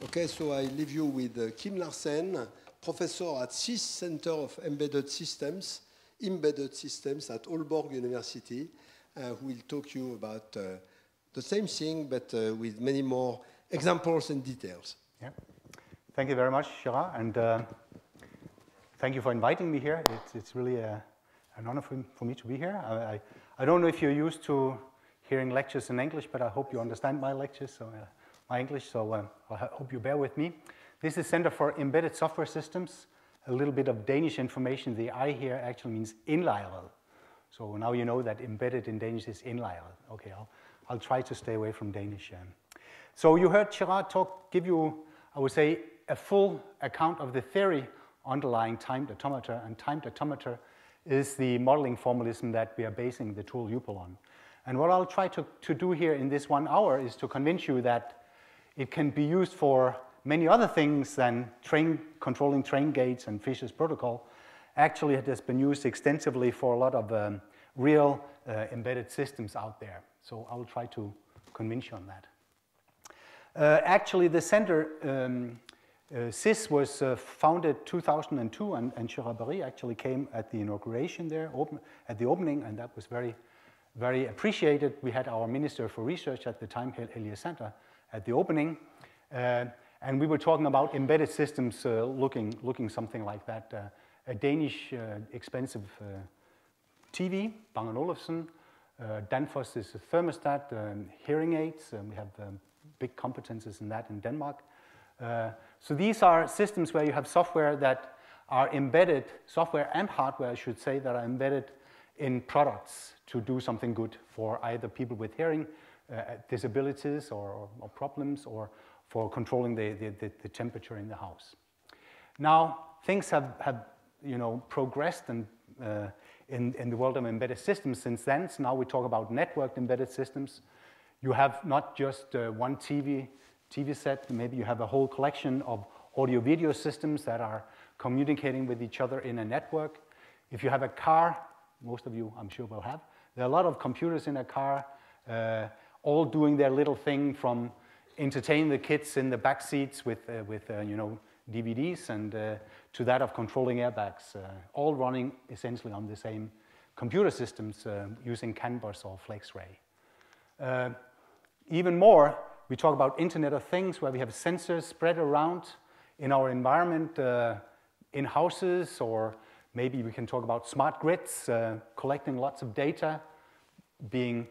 Okay, so I leave you with Kim Larsen, professor at CIS Center of Embedded Systems at Aalborg University, who will talk to you about the same thing, but with many more examples and details. Yeah. Thank you very much, Gérard, and thank you for inviting me here. It's really an honor for me to be here. I don't know if you're used to hearing lectures in English, but I hope you understand my lectures, so my English, so I hope you bear with me. This is Center for Embedded Software Systems. A little bit of Danish information. The I here actually means indlejret. So now you know that embedded in Danish is indlejret. Okay, I'll try to stay away from Danish. So you heard Gérard give you, I would say, a full account of the theory underlying timed automata, and timed automata is the modeling formalism that we are basing the tool UPL on. And what I'll try to do here in this 1 hour is to convince you that it can be used for many other things than controlling train gates and Fisher's protocol. Actually, it has been used extensively for a lot of real embedded systems out there. So I will try to convince you on that. Actually, the center, CIS, was founded 2002, and Gérard Berry actually came at the inauguration there, at the opening, and that was very, very appreciated. We had our Minister for Research at the time, Helge Sander, at the opening, and we were talking about embedded systems looking something like that. A Danish expensive TV, Bang & Olufsen, Danfoss is a thermostat, hearing aids, we have big competences in that in Denmark. So these are systems where you have software that are embedded, software and hardware, I should say, that are embedded in products to do something good for either people with hearing disabilities or problems, or for controlling the temperature in the house. Now, things have progressed and, in the world of embedded systems since then. So now we talk about networked embedded systems. You have not just one TV set, maybe you have a whole collection of audio-video systems that are communicating with each other in a network. If you have a car, most of you I'm sure will have, there are a lot of computers in a car, all doing their little thing, from entertaining the kids in the back seats with DVDs, and to that of controlling airbags, all running essentially on the same computer systems using CAN bus or FlexRay. Even more, we talk about Internet of Things, where we have sensors spread around in our environment, in houses, or maybe we can talk about smart grids, collecting lots of data, being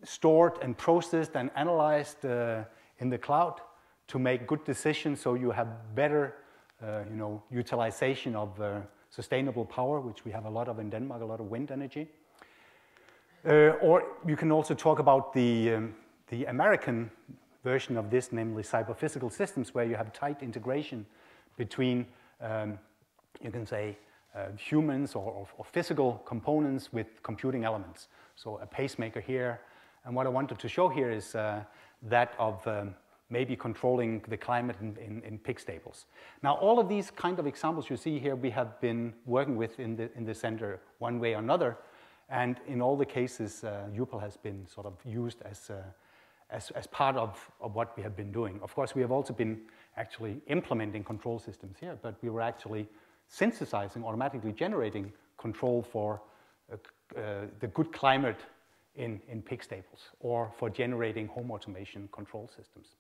stored and processed and analyzed in the cloud to make good decisions, so you have better utilization of sustainable power, which we have a lot of in Denmark, a lot of wind energy. Or you can also talk about the American version of this, namely cyber-physical systems, where you have tight integration between, you can say, humans or physical components with computing elements. So a pacemaker here. And what I wanted to show here is that of maybe controlling the climate in pig stables. Now, all of these kind of examples you see here, we have been working with in the center one way or another. And in all the cases, UPL has been sort of used as part of what we have been doing. Of course, we have also been actually implementing control systems here, but we were actually synthesizing, automatically generating control for the good climate in pig stables, or for generating home automation control systems.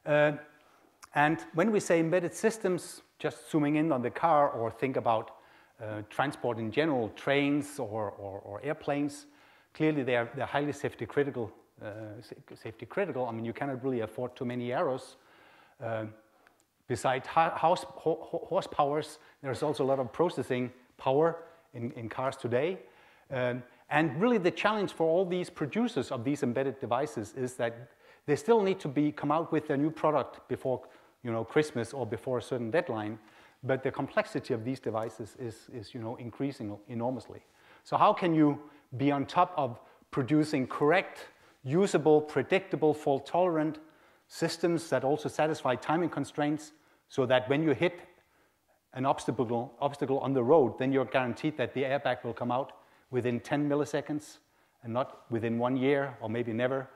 And when we say embedded systems, just zooming in on the car, or think about transport in general, trains or airplanes, clearly they're highly safety critical. I mean, you cannot really afford too many errors. Besides horsepowers, there's also a lot of processing power in cars today. And really the challenge for all these producers of these embedded devices is that they still need to come out with their new product before Christmas or before a certain deadline, but the complexity of these devices is increasing enormously. So how can you be on top of producing correct, usable, predictable, fault-tolerant systems that also satisfy timing constraints, so that when you hit an obstacle on the road, then you're guaranteed that the airbag will come out within 10 milliseconds and not within 1 year or maybe never.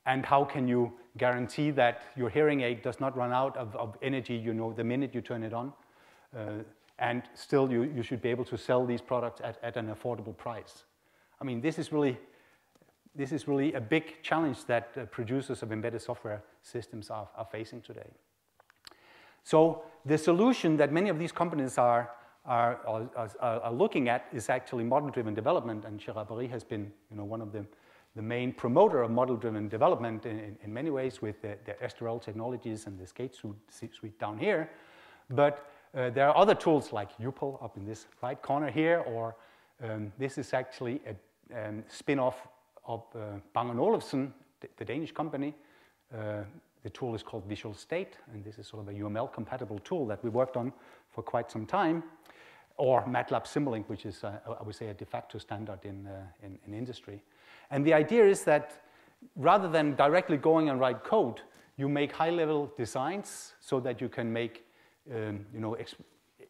And how can you guarantee that your hearing aid does not run out of energy, you know, the minute you turn it on. And still, you should be able to sell these products at an affordable price. I mean, this is really a big challenge that producers of embedded software systems are facing today. So the solution that many of these companies are looking at is actually model-driven development, and Gérard Berry has been, you know, one of the main promoter of model-driven development in many ways with the Esterel technologies and the skate suite down here. But there are other tools like UPL up in this right corner here, or this is actually a spin-off of Bang & Olufsen, the Danish company. The tool is called Visual State, and this is sort of a UML-compatible tool that we worked on for quite some time, or MATLAB Simulink, which is, I would say, a de facto standard in industry. And the idea is that rather than directly going and write code, you make high-level designs so that you can make,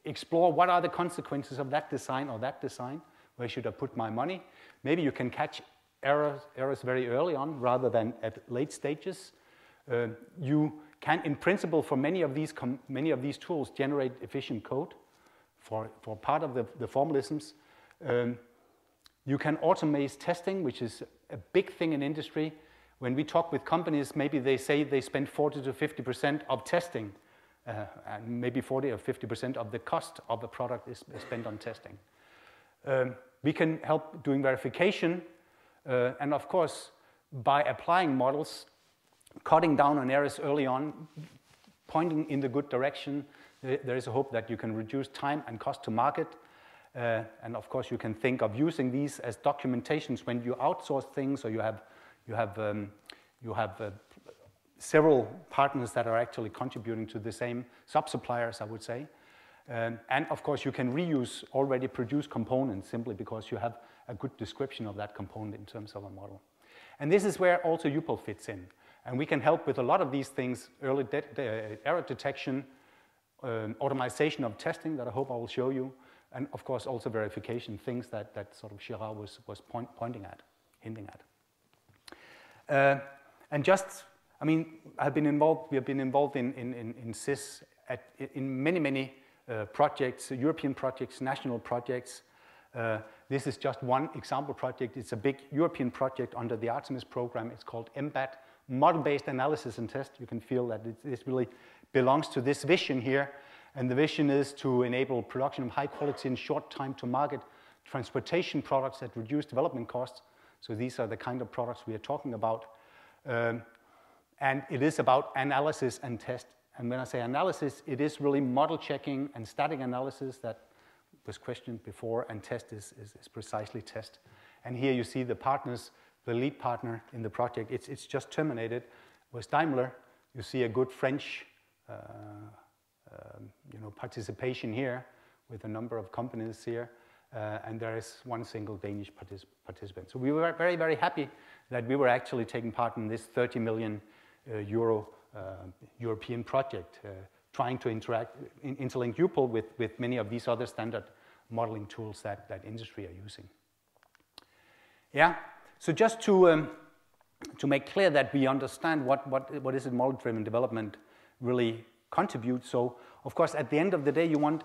explore what are the consequences of that design or that design. Where should I put my money? Maybe you can catch errors very early on rather than at late stages. You can, in principle, for many of these tools, generate efficient code for part of the formalisms. You can automate testing, which is a big thing in industry. When we talk with companies, maybe they say they spend 40 to 50% of testing, and maybe 40 or 50% of the cost of the product is spent on testing. We can help doing verification, and of course, by applying models, cutting down on errors early on, pointing in the good direction, there is a hope that you can reduce time and cost to market. And of course, you can think of using these as documentations when you outsource things, or you have several partners that are actually contributing to the same sub-suppliers, I would say. And of course, you can reuse already produced components simply because you have a good description of that component in terms of a model. And this is where also UPL fits in. And we can help with a lot of these things: early error detection, automation of testing that I hope I will show you, and of course also verification, things that sort of Gérard was pointing at, hinting at. And just, I mean, we have been involved in SIS in many projects, European projects, national projects. This is just one example project. It's a big European project under the Artemis program. It's called MBAT, Model-Based Analysis and Test. You can feel that this really belongs to this vision here. And the vision is to enable production of high quality and short time to market transportation products at reduced development costs. So these are the kind of products we are talking about. And it is about analysis and test. And when I say analysis, it is really model checking and static analysis that was questioned before, and test is precisely test. And here you see the partners, the lead partner in the project. It's just terminated, was Daimler. You see a good French participation here with a number of companies here, and there is one single Danish participant. So we were very, very happy that we were actually taking part in this 30 million euro European project, trying to interlink UPL with many of these other standard modeling tools that industry are using. Yeah, so just to make clear that we understand what is it model-driven development really contributes. So, of course, at the end of the day, you want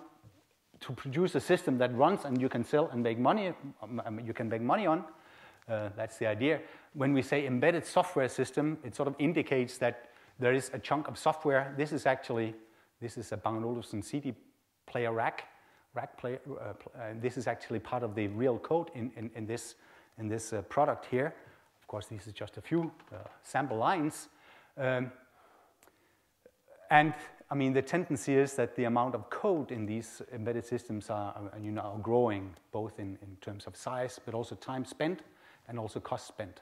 to produce a system that runs and you can sell and make money. You can make money on. That's the idea. When we say embedded software system, it sort of indicates that there is a chunk of software. This is a Bang & Olufsen CD player rack player. This is actually part of the real code in this product here. Of course, this is just a few sample lines. And I mean, the tendency is that the amount of code in these embedded systems are growing, both in terms of size, but also time spent and also cost spent.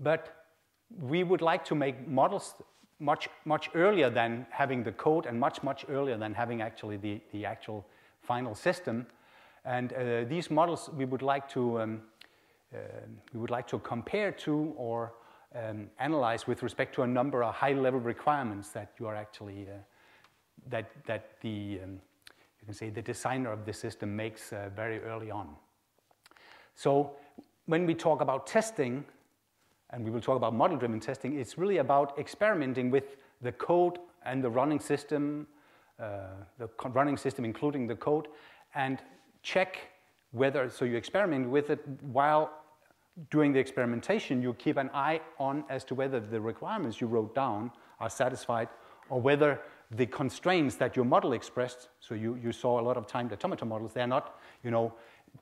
But we would like to make models much earlier than having the code, and much earlier than having actually the actual final system. And these models we would like to compare to or analyze with respect to a number of high-level requirements that you are actually you can say the designer of the system makes very early on. So when we talk about testing, and we will talk about model-driven testing, it's really about experimenting with the code and the running system, running system including the code, and check whether, so you experiment with it while doing the experimentation, you keep an eye on as to whether the requirements you wrote down are satisfied, or whether the constraints that your model expressed, so you saw a lot of timed automata models, they're not,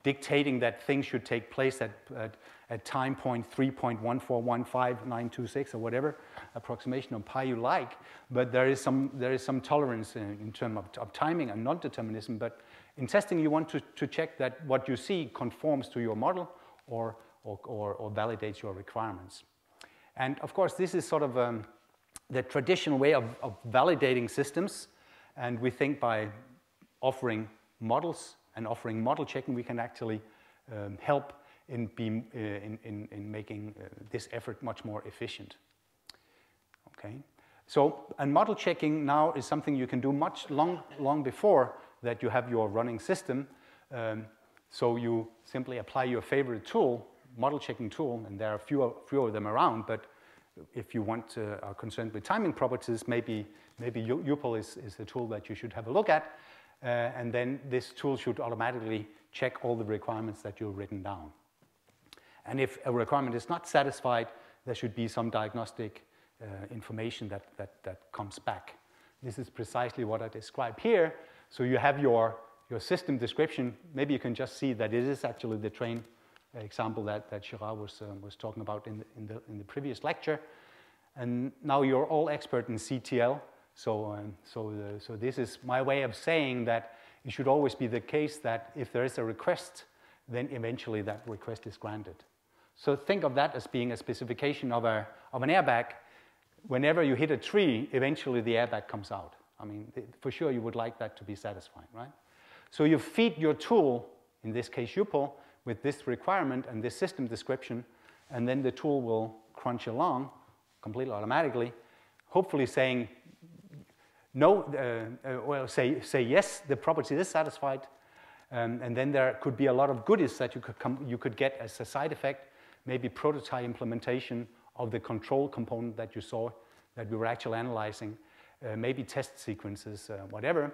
dictating that things should take place at time point 3.1415926 or whatever approximation of pi you like, but there is some tolerance in terms of timing and non-determinism. But in testing, you want to check that what you see conforms to your model or validates your requirements. And of course, this is sort of the traditional way of validating systems, and we think by offering models and offering model checking, we can actually help in making this effort much more efficient. Okay, so and model checking now is something you can do long before that you have your running system. So you simply apply your favorite tool, model checking tool, and there are a few of them around, but if you are concerned with timing properties, maybe UPL is the tool that you should have a look at, and then this tool should automatically check all the requirements that you've written down. And if a requirement is not satisfied, there should be some diagnostic information that comes back. This is precisely what I describe here. So you have your system description. Maybe you can just see that it is actually the train example that Gérard was talking about in the previous lecture. And now you're all expert in CTL. So this is my way of saying that it should always be the case that if there is a request, then eventually that request is granted. So think of that as being a specification of an airbag. Whenever you hit a tree, eventually the airbag comes out. I mean, for sure you would like that to be satisfying, right? So you feed your tool, in this case UPL, with this requirement and this system description, and then the tool will crunch along completely automatically, hopefully saying no, say yes, the property is satisfied, and then there could be a lot of goodies that you could get as a side effect, maybe prototype implementation of the control component that you saw that we were actually analyzing, maybe test sequences, whatever.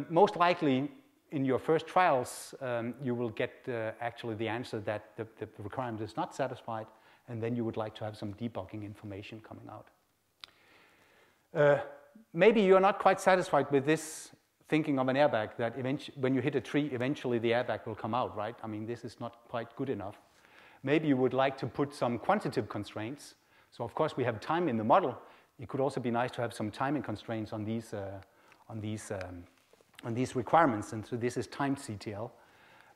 Most likely, in your first trials, you will get actually the answer that the requirement is not satisfied, and then you would like to have some debugging information coming out. Maybe you're not quite satisfied with this thinking of an airbag, that when you hit a tree, eventually the airbag will come out, right? I mean, this is not quite good enough. Maybe you would like to put some quantitative constraints. So of course we have time in the model. It could also be nice to have some timing constraints on these requirements, and so this is timed CTL.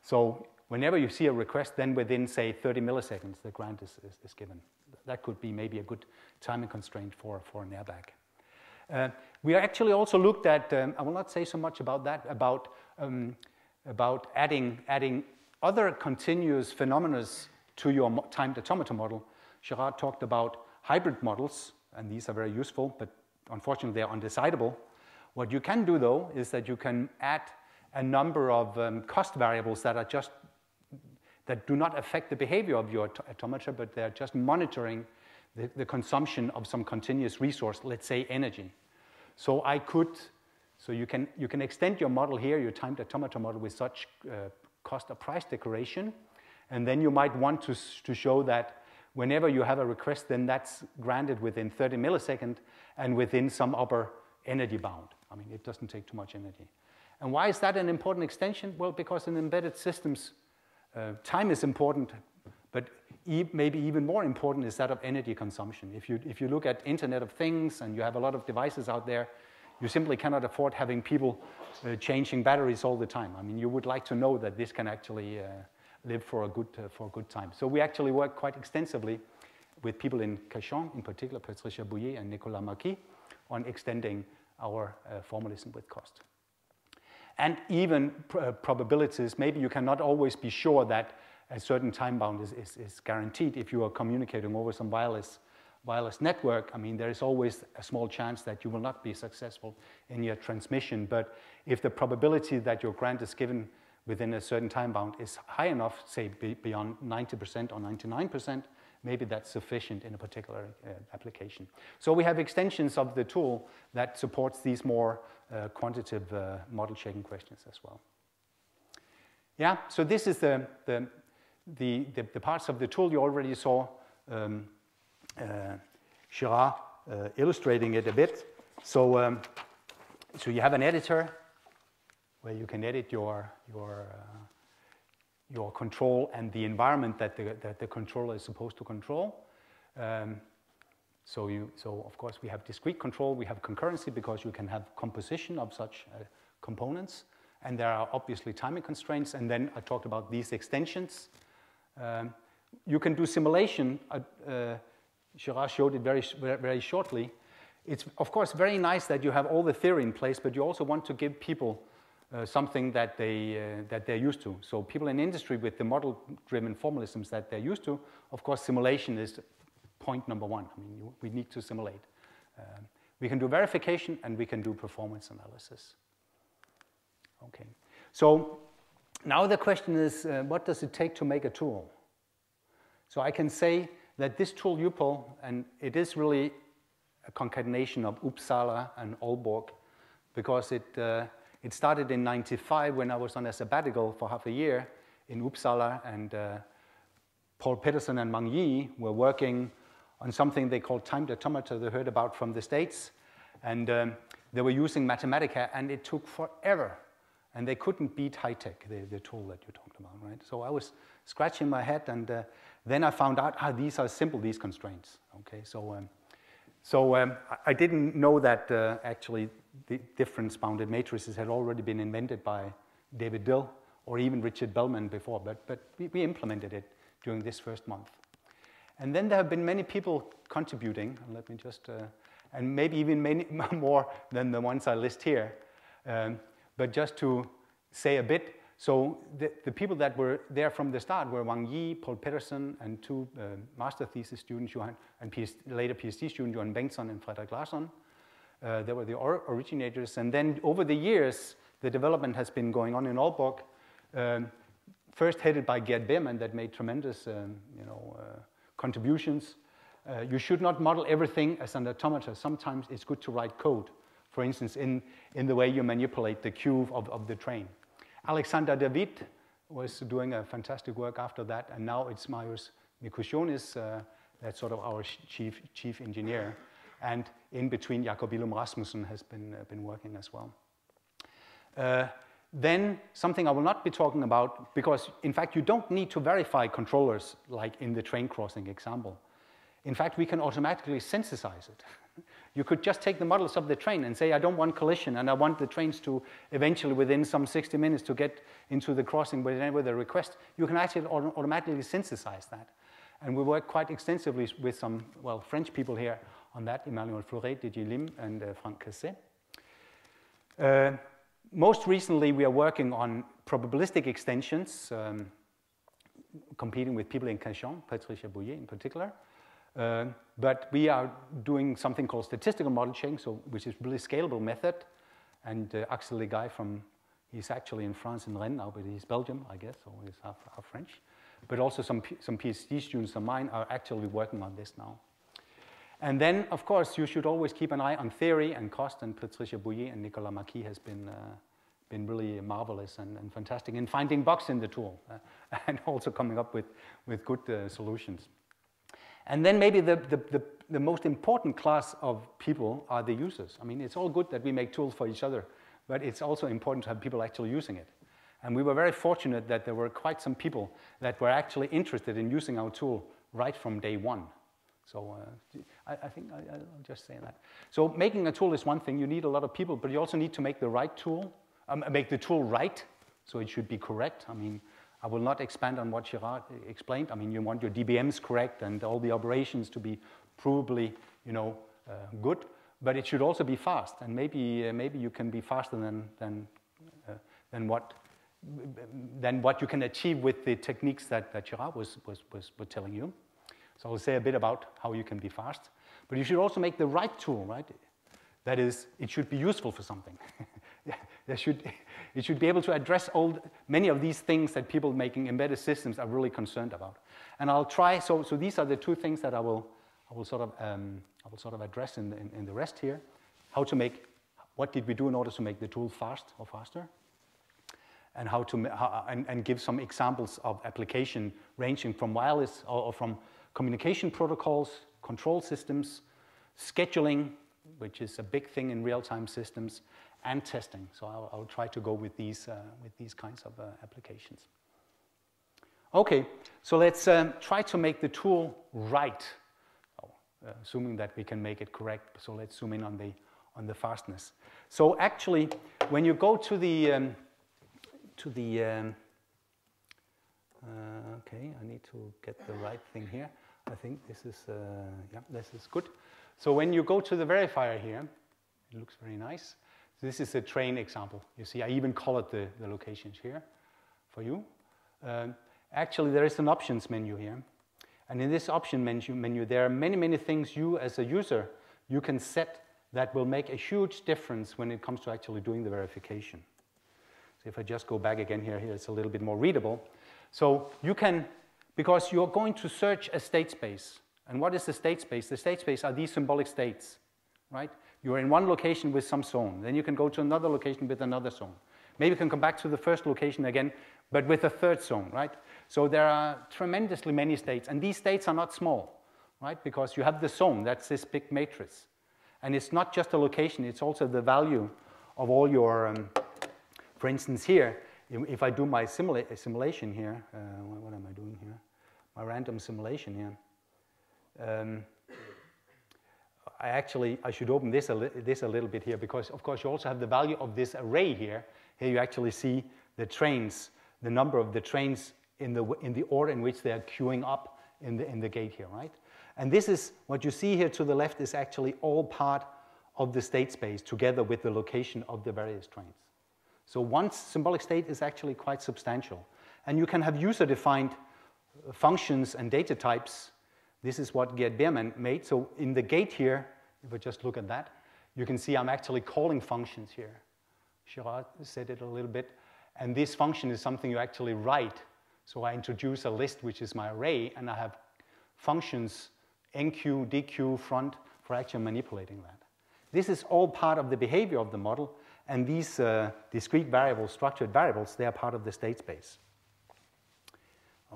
So whenever you see a request, then within, say, 30 milliseconds, the grant is given. That could be maybe a good timing constraint for an airbag. We actually also looked at, I will not say so much about that, about adding other continuous phenomena to your timed automata model. Gérard talked about hybrid models, and these are very useful, but unfortunately they are undecidable. What you can do, though, is that you can add a number of cost variables that do not affect the behavior of your automata, but they're just monitoring the consumption of some continuous resource, let's say energy. So you can extend your model here, your timed automata model, with such cost or price decoration, and then you might want to show that whenever you have a request, then that's granted within 30 milliseconds and within some upper energy bound. I mean, it doesn't take too much energy. And why is that an important extension? Well, because in embedded systems, time is important, but maybe even more important is that of energy consumption. If you look at Internet of Things and you have a lot of devices out there, you simply cannot afford having people changing batteries all the time. I mean, you would like to know that this can actually live for a good time. So we actually work quite extensively with people in Cachan, in particular Patricia Bouillet and Nicolas Marquis, on extending our formalism with cost. And even probabilities, maybe you cannot always be sure that a certain time bound is guaranteed if you are communicating over some wireless network. I mean, there is always a small chance that you will not be successful in your transmission, but if the probability that your grant is given within a certain time bound is high enough, say beyond 90% or 99%, maybe that's sufficient in a particular application. So we have extensions of the tool that supports these more quantitative model checking questions as well. Yeah, so this is the parts of the tool you already saw Gérard illustrating it a bit. So, so you have an editor where you can edit your control and the environment that the controller is supposed to control. So of course we have discrete control, we have concurrency because you can have composition of such components, and there are obviously timing constraints. And then I talked about these extensions. You can do simulation. Gérard showed it very shortly. It's of course very nice that you have all the theory in place, but you also want to give people something that they're used to. So people in industry with the model-driven formalisms that they're used to, of course, simulation is point number one. I mean, we need to simulate. We can do verification and we can do performance analysis. Okay. So now the question is, what does it take to make a tool? So I can say that this tool UPL, and it is really a concatenation of Uppsala and Aalborg, because it started in '95 when I was on a sabbatical for half a year in Uppsala, and Paul Pedersen and Mang Yi were working on something they called timed automata they heard about from the States, and they were using Mathematica, and it took forever, and they couldn't beat high-tech, the tool that you talked about, right? So I was scratching my head, and then I found out, these are simple, these constraints, okay? So I didn't know that actually the difference-bounded matrices had already been invented by David Dill or even Richard Bellman before, but we implemented it during this first month. And then there have been many people contributing, and let me just, and maybe even many more than the ones I list here, but just to say a bit, so the people that were there from the start were Wang Yi, Paul Pedersen, and two master thesis students, later PhD student, Johan Bengtsson and Fredrik Larsson. They were the originators. And then over the years, the development has been going on in Aalborg, first headed by Gerd Behrmann, that made tremendous contributions. You should not model everything as an automata. Sometimes it's good to write code, for instance, in the way you manipulate the queue of the train. Alexander David was doing a fantastic work after that, and now it's Marius Mikusionis, that's sort of our chief engineer. And in between, Jakob Illum Rasmussen has been working as well. Then something I will not be talking about, because in fact you don't need to verify controllers like in the train crossing example. In fact, we can automatically synthesize it. You could just take the models of the train and say, I don't want collision, and I want the trains to eventually, within some 60 minutes, to get into the crossing with a request. You can actually automatically synthesize that. And we work quite extensively with some, well, French people here on that, Emmanuel Fleuret, Didier Lim, and Franck Casset. Most recently, we are working on probabilistic extensions, competing with people in Cajon, Patricia Bouillet in particular. But we are doing something called statistical model checking, which is really scalable method. And Axel Leguy he's actually in France in Rennes now, but he's Belgium, I guess, so he's half French. But also some PhD students of mine are actually working on this now. And then, of course, you should always keep an eye on theory and cost, and Patricia Bouillet and Nicolas Marquis has been really marvelous and fantastic in finding bugs in the tool, and also coming up with good solutions. And then maybe the most important class of people are the users. I mean, it's all good that we make tools for each other, but it's also important to have people actually using it. And we were very fortunate that there were quite some people that were actually interested in using our tool right from day one. So I think I'll just say that. So making a tool is one thing. You need a lot of people, but you also need to make the right tool, make the tool right, so it should be correct. I mean, I will not expand on what Gérard explained. I mean, you want your DBMs correct and all the operations to be provably, good, but it should also be fast. And maybe you can be faster than what you can achieve with the techniques that Gérard was telling you. So I'll say a bit about how you can be fast. But you should also make the right tool, right? That is, it should be useful for something. It should be able to address many of these things that people making embedded systems are really concerned about. And I'll try, so these are the two things that I will sort of address in the rest here. How to make, what did we do in order to make the tool faster? And and give some examples of application ranging from wireless or from communication protocols, control systems, scheduling, which is a big thing in real-time systems, and testing. So I'll try to go with these kinds of applications. Okay, so let's try to make the tool right, assuming that we can make it correct. So let's zoom in on the fastness. So actually, when you go to the okay, I need to get the right thing here. I think this is yeah, this is good. So when you go to the verifier here, it looks very nice. This is a train example. You see, I even colored the locations here for you. Actually, there is an options menu here. And in this option menu, there are many things you, as a user, you can set that will make a huge difference when it comes to actually doing the verification. So if I just go back again here it's a little bit more readable. So you can, because you're going to search a state space. And what is the state space? The state space are these symbolic states, right? You're in one location with some zone. Then you can go to another location with another zone. Maybe you can come back to the first location again, but with a third zone, right? So there are tremendously many states. And these states are not small, right? Because you have the zone, that's this big matrix. And it's not just a location, it's also the value of all your, for instance here, if I do my simulation here, what am I doing here? My random simulation here. I should open this a little bit here because, of course, you also have the value of this array here. Here you actually see the trains, the number of the trains in the order in which they are queuing up in the gate here, right? And this is, what you see here to the left is actually all part of the state space together with the location of the various trains. So one symbolic state is actually quite substantial. And you can have user-defined functions and data types. This is what Gérard Berry made. So in the gate here, if I just look at that, you can see I'm actually calling functions here. Gérard said it a little bit. And this function is something you actually write. So I introduce a list, which is my array, and I have functions, enqueue, dequeue, front, for actually manipulating that. This is all part of the behavior of the model, and these discrete variables, structured variables, they are part of the state space.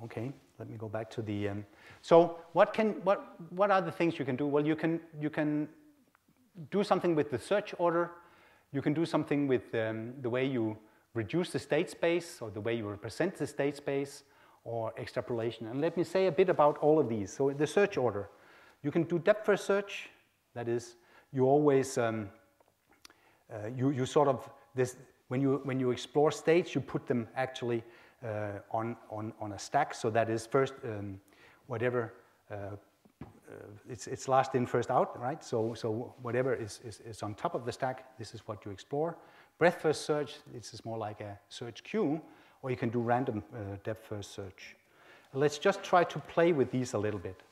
Okay, let me go back to the. So what are the things you can do? Well, you can do something with the search order. You can do something with the way you reduce the state space, or the way you represent the state space, or extrapolation. And let me say a bit about all of these. So the search order, you can do depth first search. That is, you always you sort of this when you explore states, you put them actually on a stack. So that is first whatever it's last in first out, right? So whatever is on top of the stack, this is what you explore. Breadth first search, this is more like a search queue, or you can do random depth first search. Let's just try to play with these a little bit.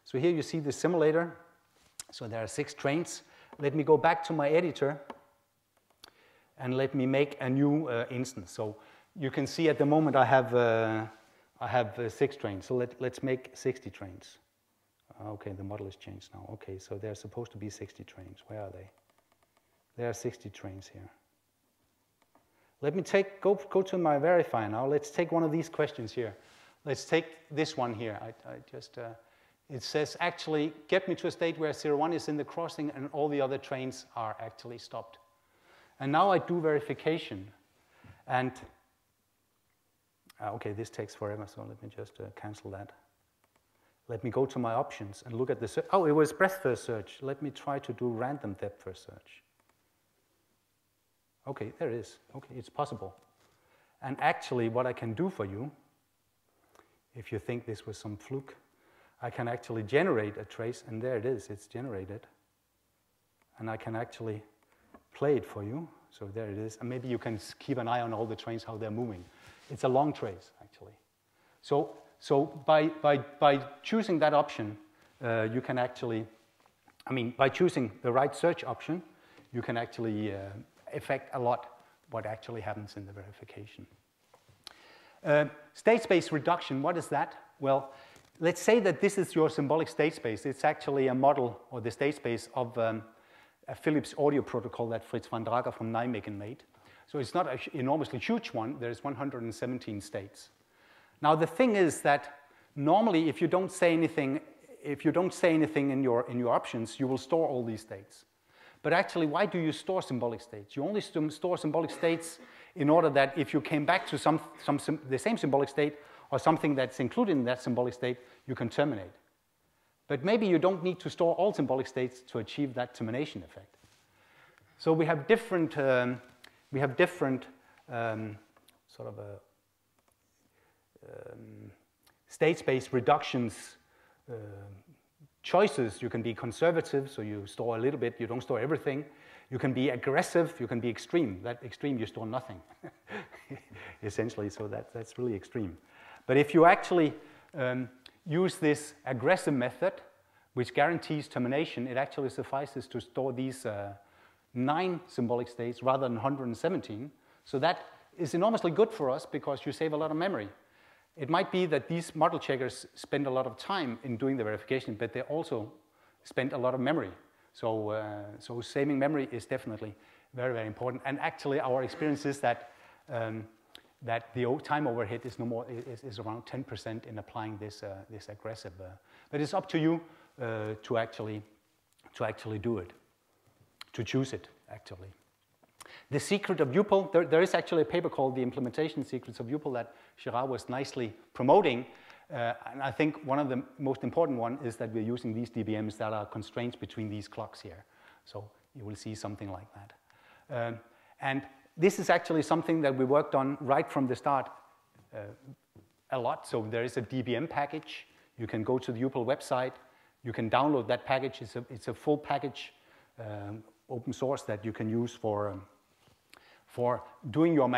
So here you see the simulator. So there are 6 trains. Let me go back to my editor and let me make a new instance. So you can see at the moment I have 6 trains. So let's make 60 trains. Okay, the model has changed now. Okay, so there's supposed to be 60 trains. Where are they? There are 60 trains here. Let me go to my verifier now. Let's take one of these questions here. Let's take this one here. It says, actually, get me to a state where 01 is in the crossing and all the other trains are actually stopped. And now I do verification. And, okay, this takes forever, so let me just cancel that. Let me go to my options and look at the search. Oh, it was breadth first search. Let me try to do random depth first search. Okay, there it is. Okay, it's possible. And actually, what I can do for you, if you think this was some fluke, I can actually generate a trace, and there it is. It's generated. And I can actually play it for you. So there it is. And maybe you can keep an eye on all the trains, how they're moving. It's a long trace, actually. So by choosing that option, you can actually, by choosing the right search option, you can actually affect a lot what actually happens in the verification. State space reduction, what is that? Well, let's say that this is your symbolic state space. It's actually a model, or the state space, of a Philips audio protocol that Fritz van Drager from Nijmegen made. So it's not an enormously huge one. There's 117 states. Now the thing is that normally, if you don't say anything in your options, you will store all these states. But actually, why do you store symbolic states? You only store symbolic states in order that if you came back to the same symbolic state or something that's included in that symbolic state, you can terminate. But maybe you don't need to store all symbolic states to achieve that termination effect. So we have different state space reductions choices. You can be conservative, so you store a little bit, you don't store everything. You can be aggressive, you can be extreme. That extreme, you store nothing, essentially, so that's really extreme. But if you actually use this aggressive method, which guarantees termination, it actually suffices to store these 9 symbolic states rather than 117. So that is enormously good for us because you save a lot of memory. It might be that these model checkers spend a lot of time in doing the verification, but they also spend a lot of memory. So, so saving memory is definitely very, very important. And actually, our experience is that that the time overhead is is around 10% in applying this this aggressive. But it's up to you to actually do it, to choose it actually. The secret of UPL, there is actually a paper called The Implementation Secrets of UPL that Gérard was nicely promoting. And I think one of the most important one is that we're using these DBMs that are constraints between these clocks here. So you will see something like that. And this is actually something that we worked on right from the start a lot. So there is a DBM package. You can go to the UPL website. You can download that package. It's a full package, open source, that you can use for doing your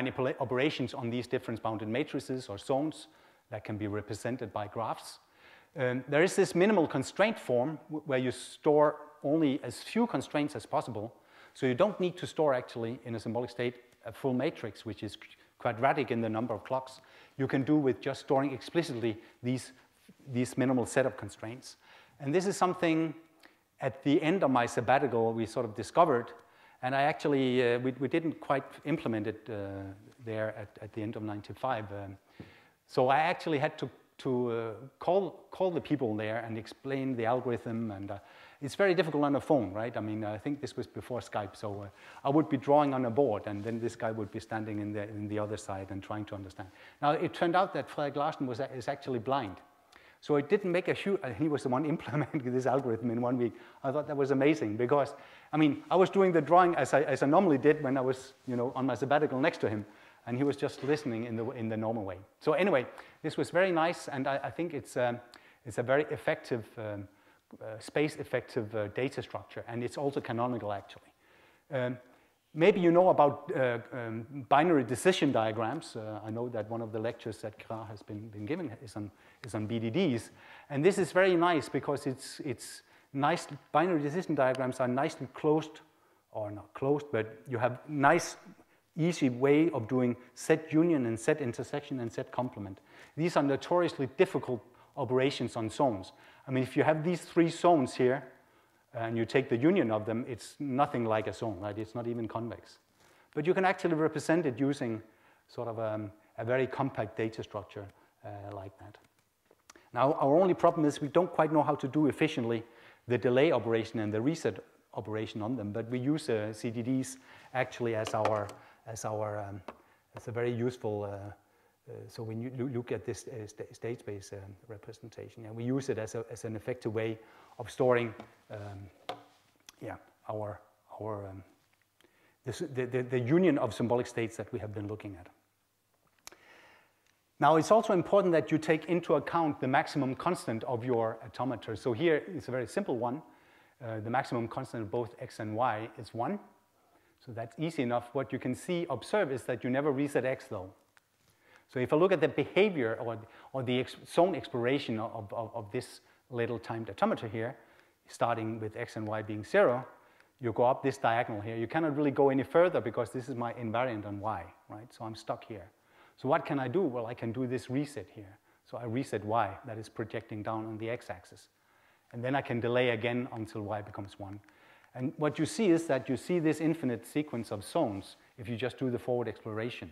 operations on these different bounded matrices or zones that can be represented by graphs. There is this minimal constraint form where you store only as few constraints as possible. So you don't need to store actually in a symbolic state a full matrix, which is quadratic in the number of clocks. You can do with just storing explicitly these minimal set of constraints. And this is something at the end of my sabbatical we sort of discovered. And I actually, we didn't quite implement it there at the end of '95. So I actually had to call the people there and explain the algorithm. And it's very difficult on a phone, right? I mean, I think this was before Skype. So I would be drawing on a board, and then this guy would be standing in the other side and trying to understand. Now, it turned out that Frederik Larsen is actually blind. So it didn't make a huge, he was the one implementing this algorithm in 1 week. I thought that was amazing because, I mean, I was doing the drawing as I normally did when I was, on my sabbatical next to him, and he was just listening in the normal way. So anyway, this was very nice, and I think it's a very effective, space-effective data structure, and it's also canonical actually. Maybe you know about binary decision diagrams. I know that one of the lectures that Gérard has been giving is on BDDs. And this is very nice because it's nice. Binary decision diagrams are nicely closed, or not closed, but you have nice, easy way of doing set union and set intersection and set complement. These are notoriously difficult operations on zones. I mean, if you have these 3 zones here, and you take the union of them, it's nothing like a zone, right? It's not even convex. But you can actually represent it using sort of a very compact data structure like that. Now, our only problem is we don't quite know how to do efficiently the delay operation and the reset operation on them, but we use CDDs actually as a very useful, so when you look at this state space representation, and we use it as an effective way of storing, the union of symbolic states that we have been looking at. Now, it's also important that you take into account the maximum constant of your automata. So here it's a very simple one. The maximum constant of both x and y is 1. So that's easy enough. What you can observe is that you never reset x, though. So if I look at the behavior or the zone exploration of this little timed automata here, starting with x and y being 0, you go up this diagonal here. You cannot really go any further because this is my invariant on y, right? So I'm stuck here. So what can I do? Well, I can do this reset here. So I reset y, that is projecting down on the x-axis. And then I can delay again until y becomes 1. And what you see is that you see this infinite sequence of zones if you just do the forward exploration.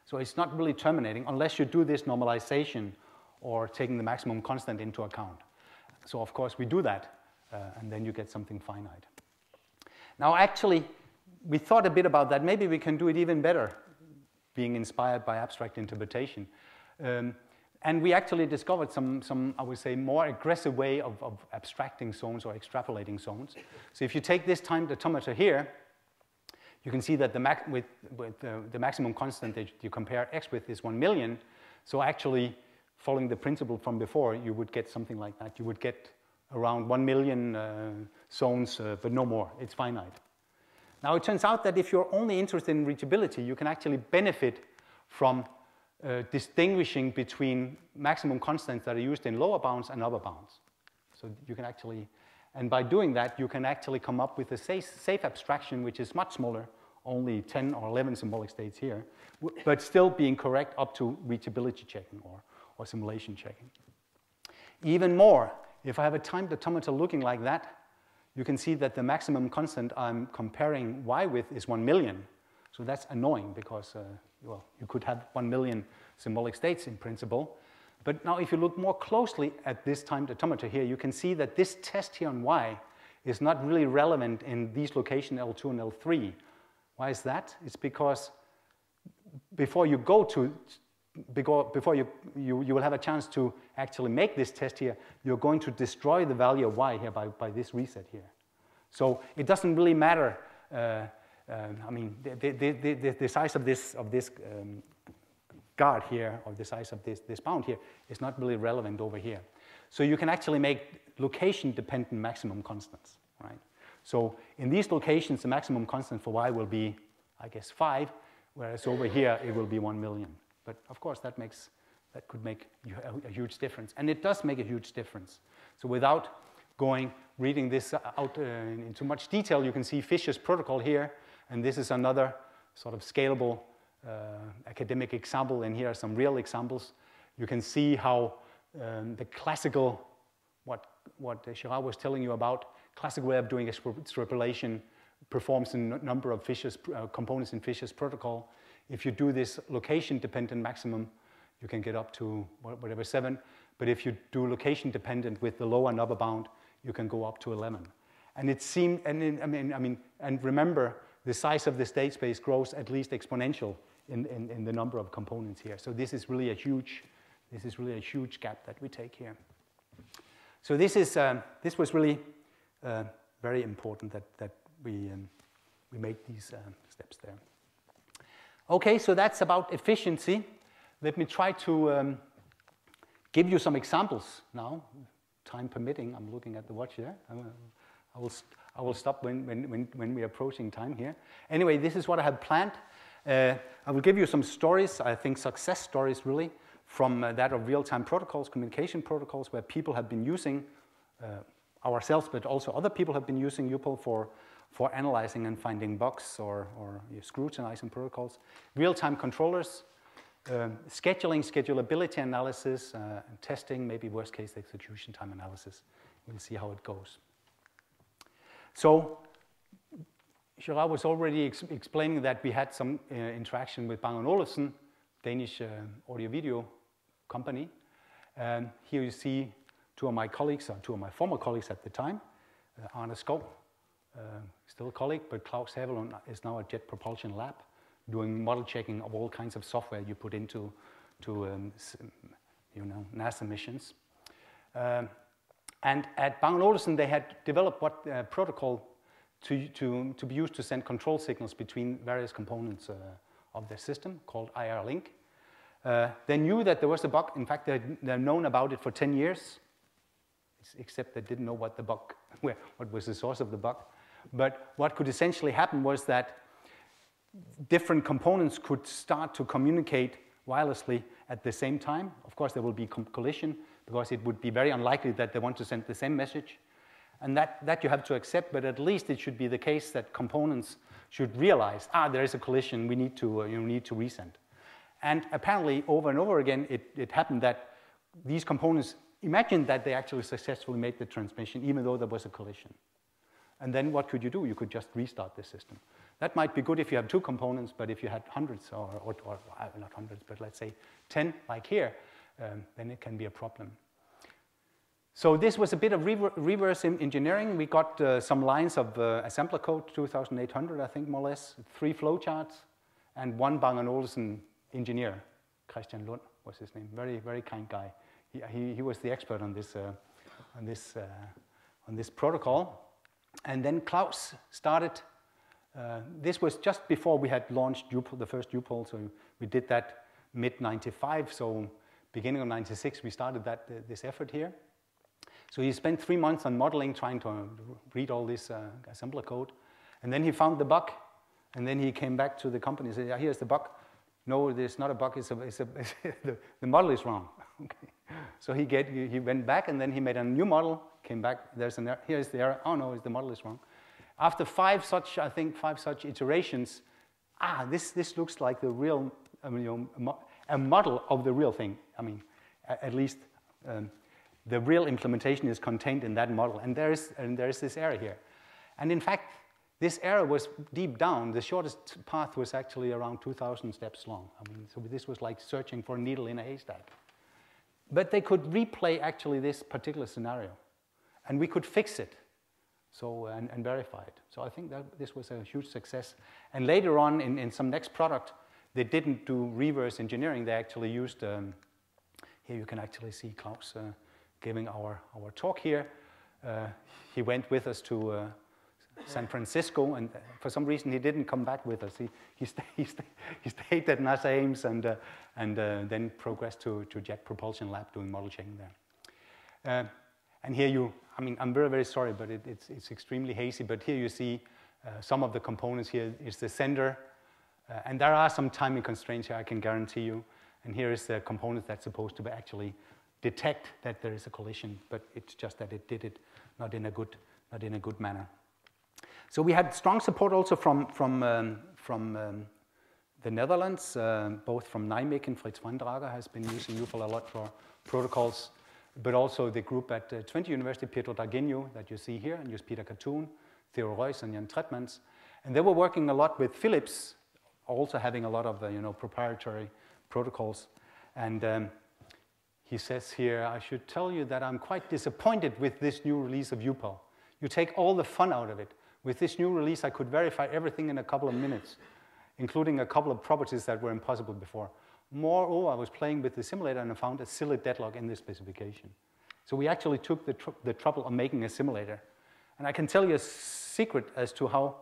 So it's not really terminating unless you do this normalization or taking the maximum constant into account. So of course we do that, and then you get something finite. Now actually, we thought a bit about that. Maybe we can do it even better, being inspired by abstract interpretation. And we actually discovered some, I would say, more aggressive way of abstracting zones or extrapolating zones. So if you take this time detometer here, you can see that the maximum constant that you compare x with is 1 million. So actually, following the principle from before, you would get something like that. You would get around 1 million zones, but no more. It's finite. Now, it turns out that if you're only interested in reachability, you can actually benefit from distinguishing between maximum constants that are used in lower bounds and upper bounds. So you can actually, and by doing that, you can actually come up with a safe abstraction, which is much smaller, only 10 or 11 symbolic states here, but still being correct up to reachability checking or simulation checking. Even more, if I have a time detometer looking like that, you can see that the maximum constant I'm comparing y with is 1 million. So that's annoying because, well, you could have 1 million symbolic states in principle. But now if you look more closely at this time detometer here, you can see that this test here on y is not really relevant in these locations L2 and L3. Why is that? It's because before you go to, before you will have a chance to actually make this test here, you're going to destroy the value of y here by this reset here. So it doesn't really matter. I mean, the size of this guard here, or the size of this bound here, is not really relevant over here. So you can actually make location-dependent maximum constants, right? So in these locations, the maximum constant for y will be, I guess, 5, whereas over here it will be 1 million. But of course, that could make a huge difference, and it does make a huge difference. So without reading this out in too much detail, you can see Fisher's protocol here, and this is another sort of scalable academic example, and here are some real examples. You can see how the classical, what Gérard was telling you about, classical way of doing extrapolation performs a number of Fisher's components in Fisher's protocol. If you do this location-dependent maximum, you can get up to whatever 7. But if you do location-dependent with the lower and upper bound, you can go up to 11. And it seemed, and remember, the size of the state space grows at least exponential in the number of components here. So this is really a huge gap that we take here. So this was really very important that we made these steps there. Okay, so that's about efficiency. Let me try to give you some examples now, time permitting. I'm looking at the watch here. I will stop when we're approaching time here. Anyway, this is what I had planned. I will give you some stories, I think success stories really, from that of real-time protocols, communication protocols, where people have been using ourselves, but also other people have been using UPL for analyzing and finding bugs or scrutinizing protocols. Real-time controllers, scheduling, schedulability analysis, and testing, maybe worst-case execution time analysis. We'll see how it goes. So Gérard was already explaining that we had some interaction with Bang & Olufsen, Danish audio-video company. And here you see two of my colleagues, or two of my former colleagues at the time, Arne Skov, still a colleague, but Klaus Havelund is now at Jet Propulsion Lab, doing model checking of all kinds of software you put into NASA missions. And at Bang & Olufsen, they had developed what protocol to be used to send control signals between various components of their system called IR Link. They knew that there was a bug. In fact, they'd known about it for 10 years, except they didn't know what the bug, what was the source of the bug. But what could essentially happen was that different components could start to communicate wirelessly at the same time. Of course, there will be collision, because it would be very unlikely that they want to send the same message. And that you have to accept, but at least it should be the case that components should realize, there is a collision, we need to, you need to resend. And apparently, over and over again, it happened that these components imagined that they actually successfully made the transmission, even though there was a collision. And then what could you do? You could just restart the system. That might be good if you have 2 components, but if you had hundreds, or not hundreds, but let's say 10, like here, then it can be a problem. So this was a bit of reverse engineering. We got some lines of assembler code, 2,800, I think, more or less, 3 flowcharts, and 1 Bang & Olufsen engineer, Christian Lund was his name, very, very kind guy. He was the expert on this protocol. And then Klaus started. This was just before we had launched the first UPOL, so we did that mid-95. So beginning of 96, we started this effort here. So he spent 3 months on modeling, trying to read all this assembler code. And then he found the bug. And then he came back to the company and said, yeah, here's the bug. No, there's not a bug. The model is wrong. Okay. So he went back, and then he made a new model, came back. There's an error. Here's the error. Oh, no, the model is wrong. After 5 such iterations, this looks like the real, a model of the real thing. I mean, at least the real implementation is contained in that model. And there is this error here. And in fact, this error was deep down. The shortest path was actually around 2,000 steps long. I mean, so this was like searching for a needle in a haystack. But they could replay actually this particular scenario. And we could fix it and verify it. So I think that this was a huge success. And later on, in some next product, they didn't do reverse engineering. They actually used, here you can actually see Klaus giving our talk here. He went with us to San Francisco, and for some reason he didn't come back with us. He stayed at NASA Ames and then progressed to Jet Propulsion Lab doing model checking there. And here I'm very, very sorry, but it's extremely hazy, but here you see some of the components. Here is the sender, and there are some timing constraints here, I can guarantee you. And here is the component that's supposed to actually detect that there is a collision, but it's just that it did it not in a good manner. So we had strong support also from the Netherlands, both from Nijmegen and Frits van Drager has been using UPOL a lot for protocols, but also the group at Twente University, Pietro D'Argenio, that you see here, and use Peter Cartoon, Theo Royce, and Jan Tretmans. And they were working a lot with Philips, also having a lot of proprietary protocols. And he says here, I should tell you that I'm quite disappointed with this new release of UPOL. You take all the fun out of it. With this new release, I could verify everything in a couple of minutes, including a couple of properties that were impossible before. Moreover, I was playing with the simulator and I found a silly deadlock in the specification. So we actually took the trouble of making a simulator. And I can tell you a secret as to how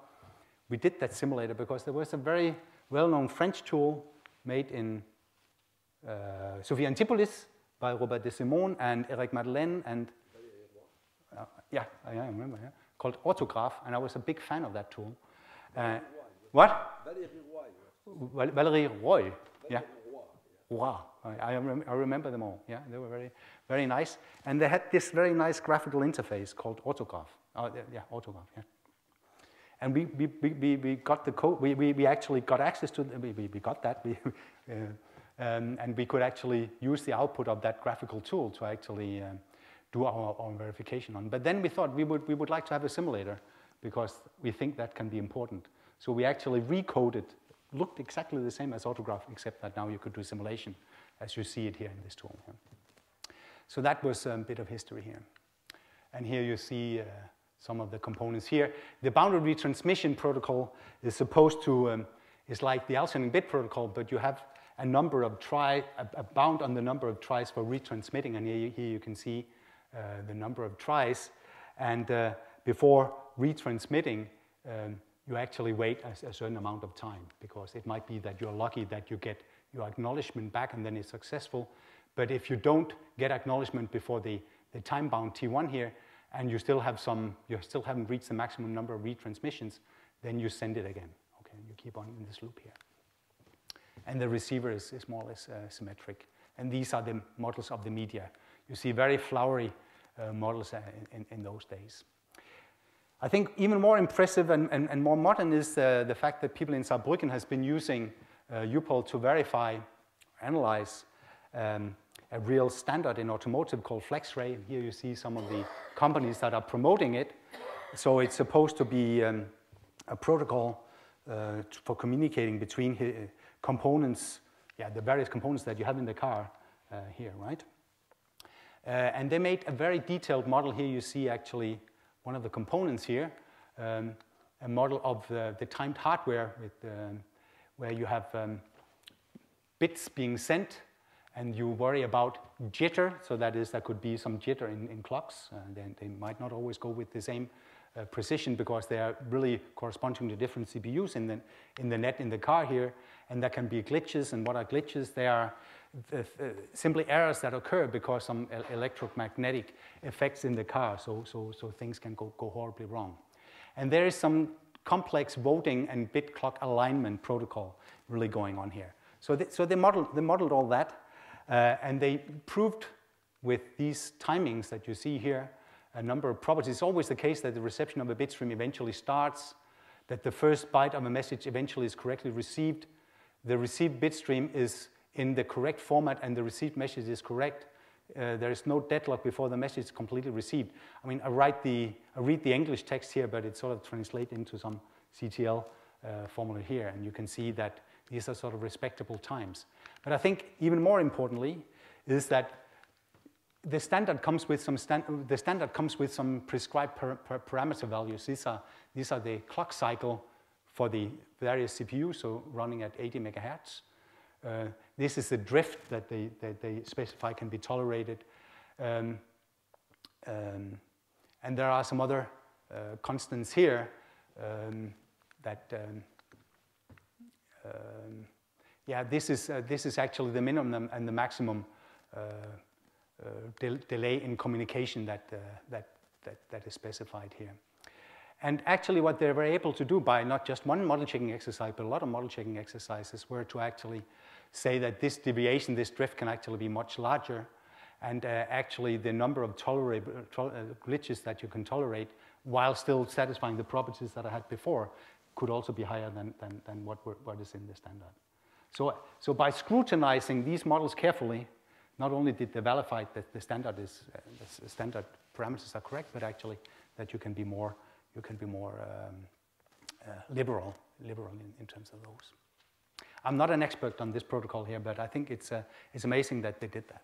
we did that simulator, because there was a very well-known French tool made in Sophia Antipolis by Robert de Simon and Eric Madeleine and yeah, I remember, yeah, called Orthograph, and I was a big fan of that tool. What? Valérie Roy. Yeah. Wow. I remember them all. Yeah, they were very, very nice. And they had this very nice graphical interface called Orthograph. Yeah, Orthograph, yeah. And we got the code, we actually got access to, we got that, and we could actually use the output of that graphical tool to actually do our verification on. But then we thought we would like to have a simulator, because we think that can be important. So we actually recoded, looked exactly the same as Orthograph, except that now you could do simulation, as you see it here in this tool. Yeah. So that was a bit of history here. And here you see some of the components here. The boundary retransmission protocol is supposed to, is like the alternating bit protocol, but you have a number of a bound on the number of tries for retransmitting, and here you can see the number of tries, and before retransmitting, you actually wait a certain amount of time, because it might be that you're lucky that you get your acknowledgement back and then it's successful. But if you don't get acknowledgement before the time-bound T1 here, and you still haven't reached the maximum number of retransmissions, then you send it again. Okay, you keep on in this loop here. And the receiver is more or less symmetric. And these are the models of the media. You see very flowery models in those days. I think even more impressive and more modern is the fact that people in Saarbrücken has been using UPOL to verify, analyze a real standard in automotive called FlexRay. Here you see some of the companies that are promoting it. So it's supposed to be a protocol for communicating between components, the various components that you have in the car here, right? And they made a very detailed model. Here you see actually one of the components here, a model of the timed hardware with, where you have bits being sent, and you worry about jitter. So that is, there could be some jitter in clocks. They might not always go with the same precision because they are really corresponding to different CPUs in the net in the car here. And there can be glitches. And what are glitches? They are simply errors that occur because some electromagnetic effects in the car. So things can go horribly wrong. And there is some complex voting and bit clock alignment protocol really going on here. So they modeled all that. And they proved with these timings that you see here a number of properties. It's always the case that the reception of a bit stream eventually starts, that the first byte of a message eventually is correctly received, the received bit stream is in the correct format, and the received message is correct. There is no deadlock before the message is completely received. I mean, I read the English text here, but it sort of translates into some CTL formula here, and you can see that these are sort of respectable times. But I think even more importantly is that the standard comes with some prescribed parameter values. These are the clock cycle for the various CPUs, so running at 80 megahertz. This is the drift that they specify can be tolerated. And there are some other constants here this is actually the minimum and the maximum delay in communication that is specified here. And actually what they were able to do by not just one model checking exercise, but a lot of model checking exercises were to actually say that this deviation, this drift can actually be much larger. And actually the number of tolerable glitches that you can tolerate while still satisfying the properties that I had before could also be higher than what is in the standard. So by scrutinizing these models carefully, not only did they verify that the standard parameters are correct, but actually that you can be more liberal in terms of those. I'm not an expert on this protocol here, but I think it's amazing that they did that.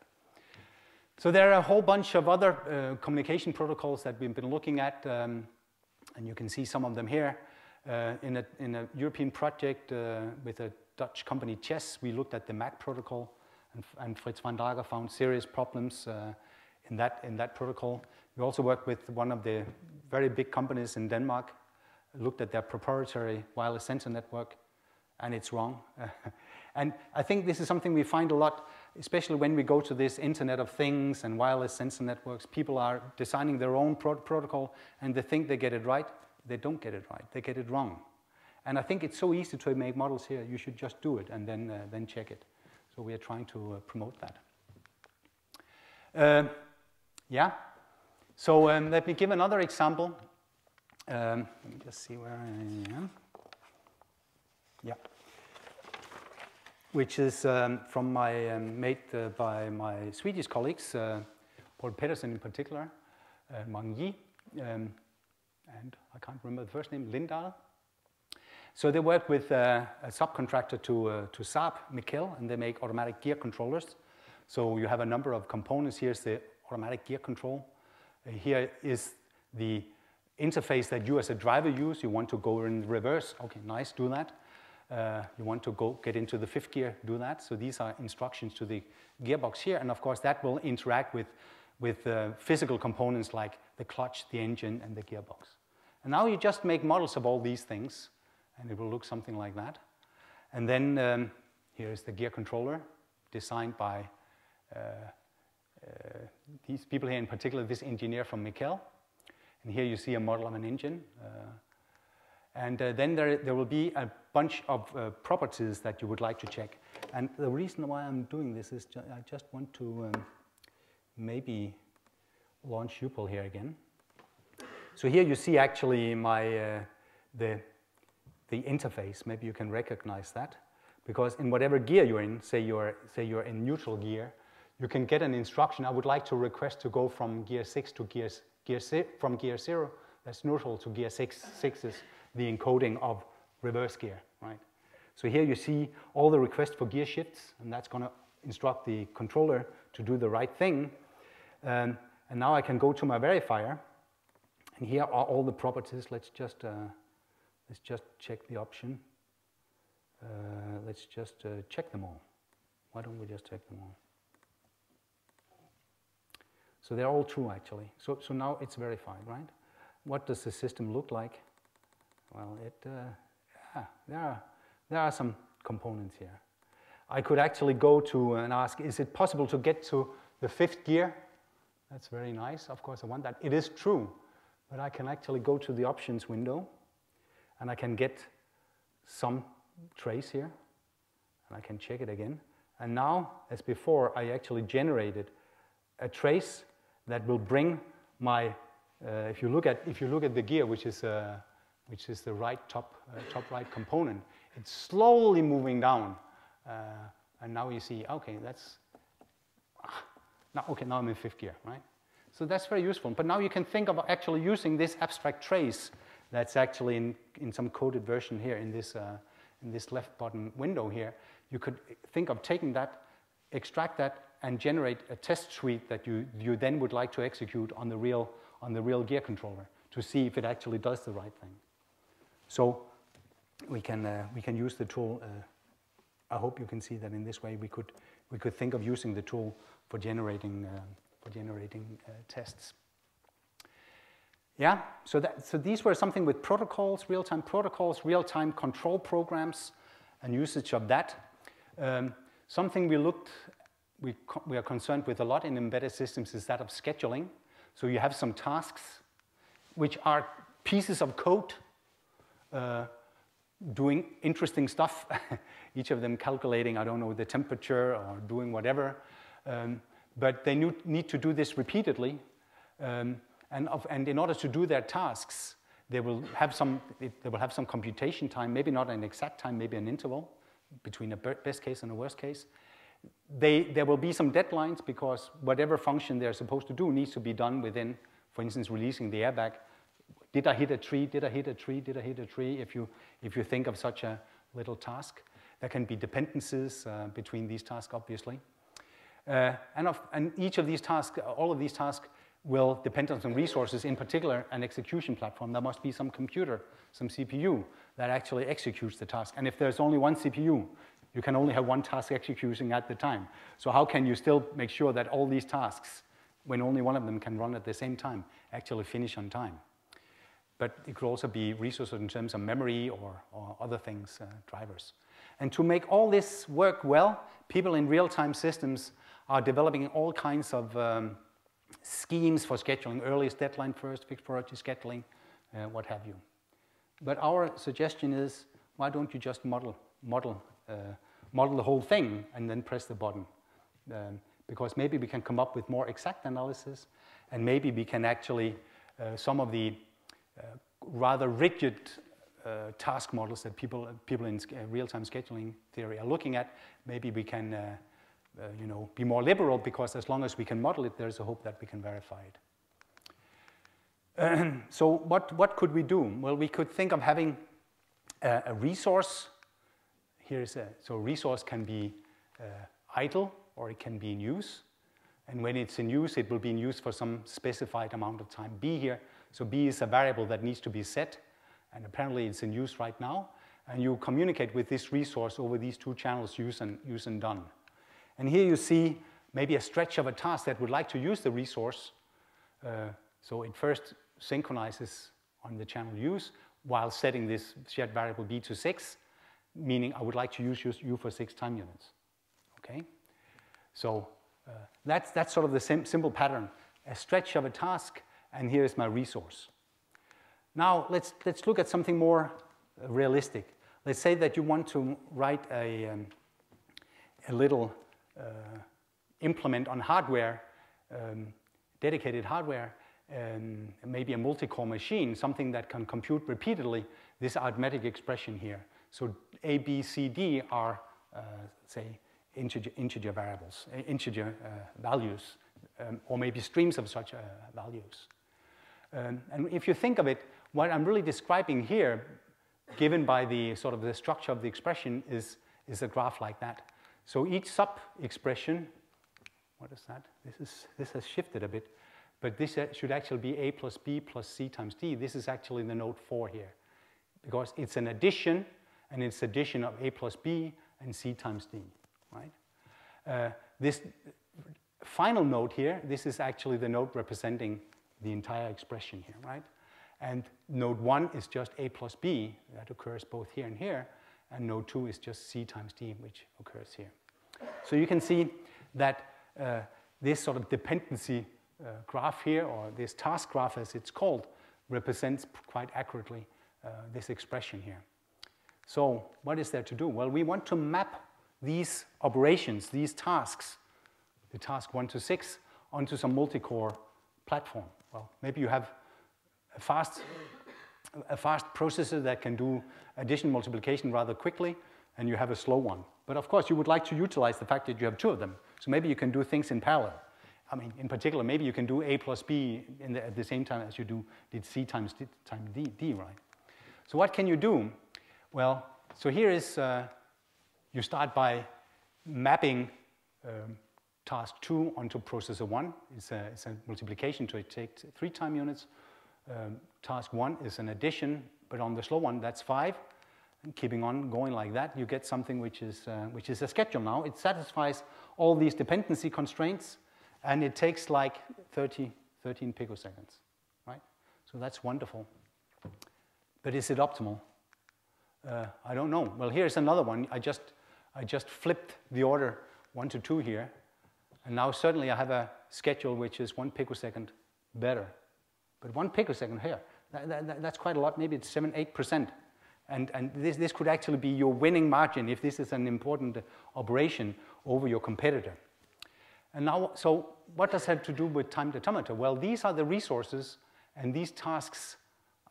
So there are a whole bunch of other communication protocols that we've been looking at, and you can see some of them here. In a European project with a Dutch company, Chess, we looked at the MAC protocol, and Fritz van Dager found serious problems in that protocol. We also worked with one of the very big companies in Denmark, looked at their proprietary wireless sensor network, and it's wrong. And I think this is something we find a lot, especially when we go to this Internet of Things and wireless sensor networks. People are designing their own protocol, and they think they get it right. They don't get it right. They get it wrong. And I think it's so easy to make models here. You should just do it and then check it. So we are trying to promote that. So let me give another example. Let me just see where I am. Yeah. Which is from my made by my Swedish colleagues, Paul Pedersen in particular, Mang Yi, and I can't remember the first name, Lindahl. So they work with a subcontractor to Saab, Mikkel, and they make automatic gear controllers. So you have a number of components. Here's the automatic gear control. Here is the interface that you as a driver use. You want to go in reverse. Okay, nice, do that. You want to go get into the fifth gear, do that. So these are instructions to the gearbox here. And of course, that will interact with physical components like the clutch, the engine, and the gearbox. And now you just make models of all these things, and it will look something like that. And then here's the gear controller designed by these people here, in particular this engineer from Mikkel. And here you see a model of an engine. And then there will be a bunch of properties that you would like to check. And the reason why I'm doing this is I just want to maybe launch UPOL here again. So here you see actually my, the interface. Maybe you can recognize that. Because in whatever gear you're in, say you're in neutral gear, you can get an instruction. I would like to request to go from gear 6 to from gear 0, that's neutral, to gear 6. 6 is the encoding of reverse gear, right? So here you see all the requests for gear shifts, and that's going to instruct the controller to do the right thing. And now I can go to my verifier, and here are all the properties. Let's just check the option. Let's just check them all. Why don't we just check them all? So they're all true, actually. So now it's verified, right? What does the system look like? Well, there are some components here. I could actually go to and ask, is it possible to get to the 5th gear? That's very nice. Of course, I want that. It is true, but I can actually go to the options window, and I can get some trace here, and I can check it again. And now, as before, I actually generated a trace that will bring my. If you look at the gear, which is the right top right component, it's slowly moving down, and now you see, okay, that's now I'm in 5th gear, right? So that's very useful. But now you can think of actually using this abstract trace that's actually in some coded version here in this left bottom window here. You could think of taking that, extract that, and generate a test suite that you then would like to execute on the real gear controller to see if it actually does the right thing. So we can use the tool. I hope you can see that in this way we could think of using the tool for generating tests. Yeah. So these were something with protocols, real-time control programs, and usage of that. Something we are concerned with a lot in embedded systems is that of scheduling. So you have some tasks which are pieces of code doing interesting stuff, each of them calculating, I don't know, the temperature or doing whatever. But they need to do this repeatedly. And in order to do their tasks, they will have some computation time, maybe not an exact time, maybe an interval between a best case and a worst case. There will be some deadlines because whatever function they're supposed to do needs to be done within, for instance, releasing the airbag. Did I hit a tree? Did I hit a tree? Did I hit a tree? If you think of such a little task, there can be dependencies between these tasks, obviously. And each of these tasks, all of these tasks, will depend on some resources, in particular an execution platform. There must be some computer, some CPU that actually executes the task. And if there's only one CPU, you can only have one task executing at the time. So how can you still make sure that all these tasks, when only one of them can run at the same time, actually finish on time? But it could also be resources in terms of memory or other things, drivers. And to make all this work well, people in real-time systems are developing all kinds of schemes for scheduling, earliest deadline first, fixed priority scheduling, what have you. But our suggestion is, why don't you just model the whole thing and then press the button? Because maybe we can come up with more exact analysis, and maybe we can actually, some of the rather rigid task models that people in real-time scheduling theory are looking at, maybe we can be more liberal, because as long as we can model it, there's a hope that we can verify it. So what could we do? Well, we could think of having a resource. So a resource can be idle, or it can be in use. And when it's in use, it will be in use for some specified amount of time. B here, so B is a variable that needs to be set, and apparently it's in use right now. And you communicate with this resource over these two channels, use and done. And here you see maybe a stretch of a task that would like to use the resource. So it first synchronizes on the channel use while setting this shared variable B to 6, meaning I would like to use U for 6 time units. Okay? So that's sort of the simple pattern. A stretch of a task, and here is my resource. Now let's look at something more realistic. Let's say that you want to write a little implement on hardware, dedicated hardware, maybe a multi-core machine, something that can compute repeatedly this arithmetic expression here. So A, B, C, D are, say, integer variables, integer values, or maybe streams of such values. And if you think of it, what I'm really describing here, given by the sort of the structure of the expression, is a graph like that. So each sub-expression, what is that? This has shifted a bit, but this should actually be A plus B plus C times D. This is actually the node 4 here, because it's an addition, and it's addition of A plus B and C times D, right? This final node here, this is actually the node representing the entire expression here, right? And node 1 is just A plus B, that occurs both here and here, and node 2 is just C times D, which occurs here. So you can see that this sort of dependency graph here, or this task graph as it's called, represents quite accurately this expression here. So what is there to do? Well, we want to map these operations, these tasks, the task 1 to 6, onto some multi-core platform. Well, maybe you have a fast processor that can do addition multiplication rather quickly, and you have a slow one. But of course, you would like to utilize the fact that you have two of them. So maybe you can do things in parallel. I mean, in particular, maybe you can do A plus B at the same time as you did C times D, right? So what can you do? Well, so here is, you start by mapping task 2 onto processor 1. It's a multiplication, so it takes 3 time units. Task 1 is an addition, but on the slow one, that's 5. And keeping on going like that, you get something which is a schedule now. It satisfies all these dependency constraints, and it takes like 13 picoseconds, right? So that's wonderful. But is it optimal? I don't know. Well, here's another one. I just flipped the order 1 to 2 here, and now suddenly I have a schedule which is 1 picosecond better. But 1 picosecond here, that's quite a lot. Maybe it's 7-8%. And this could actually be your winning margin if this is an important operation over your competitor. And now, so what does that have to do with time detometer? Well, these are the resources, and these tasks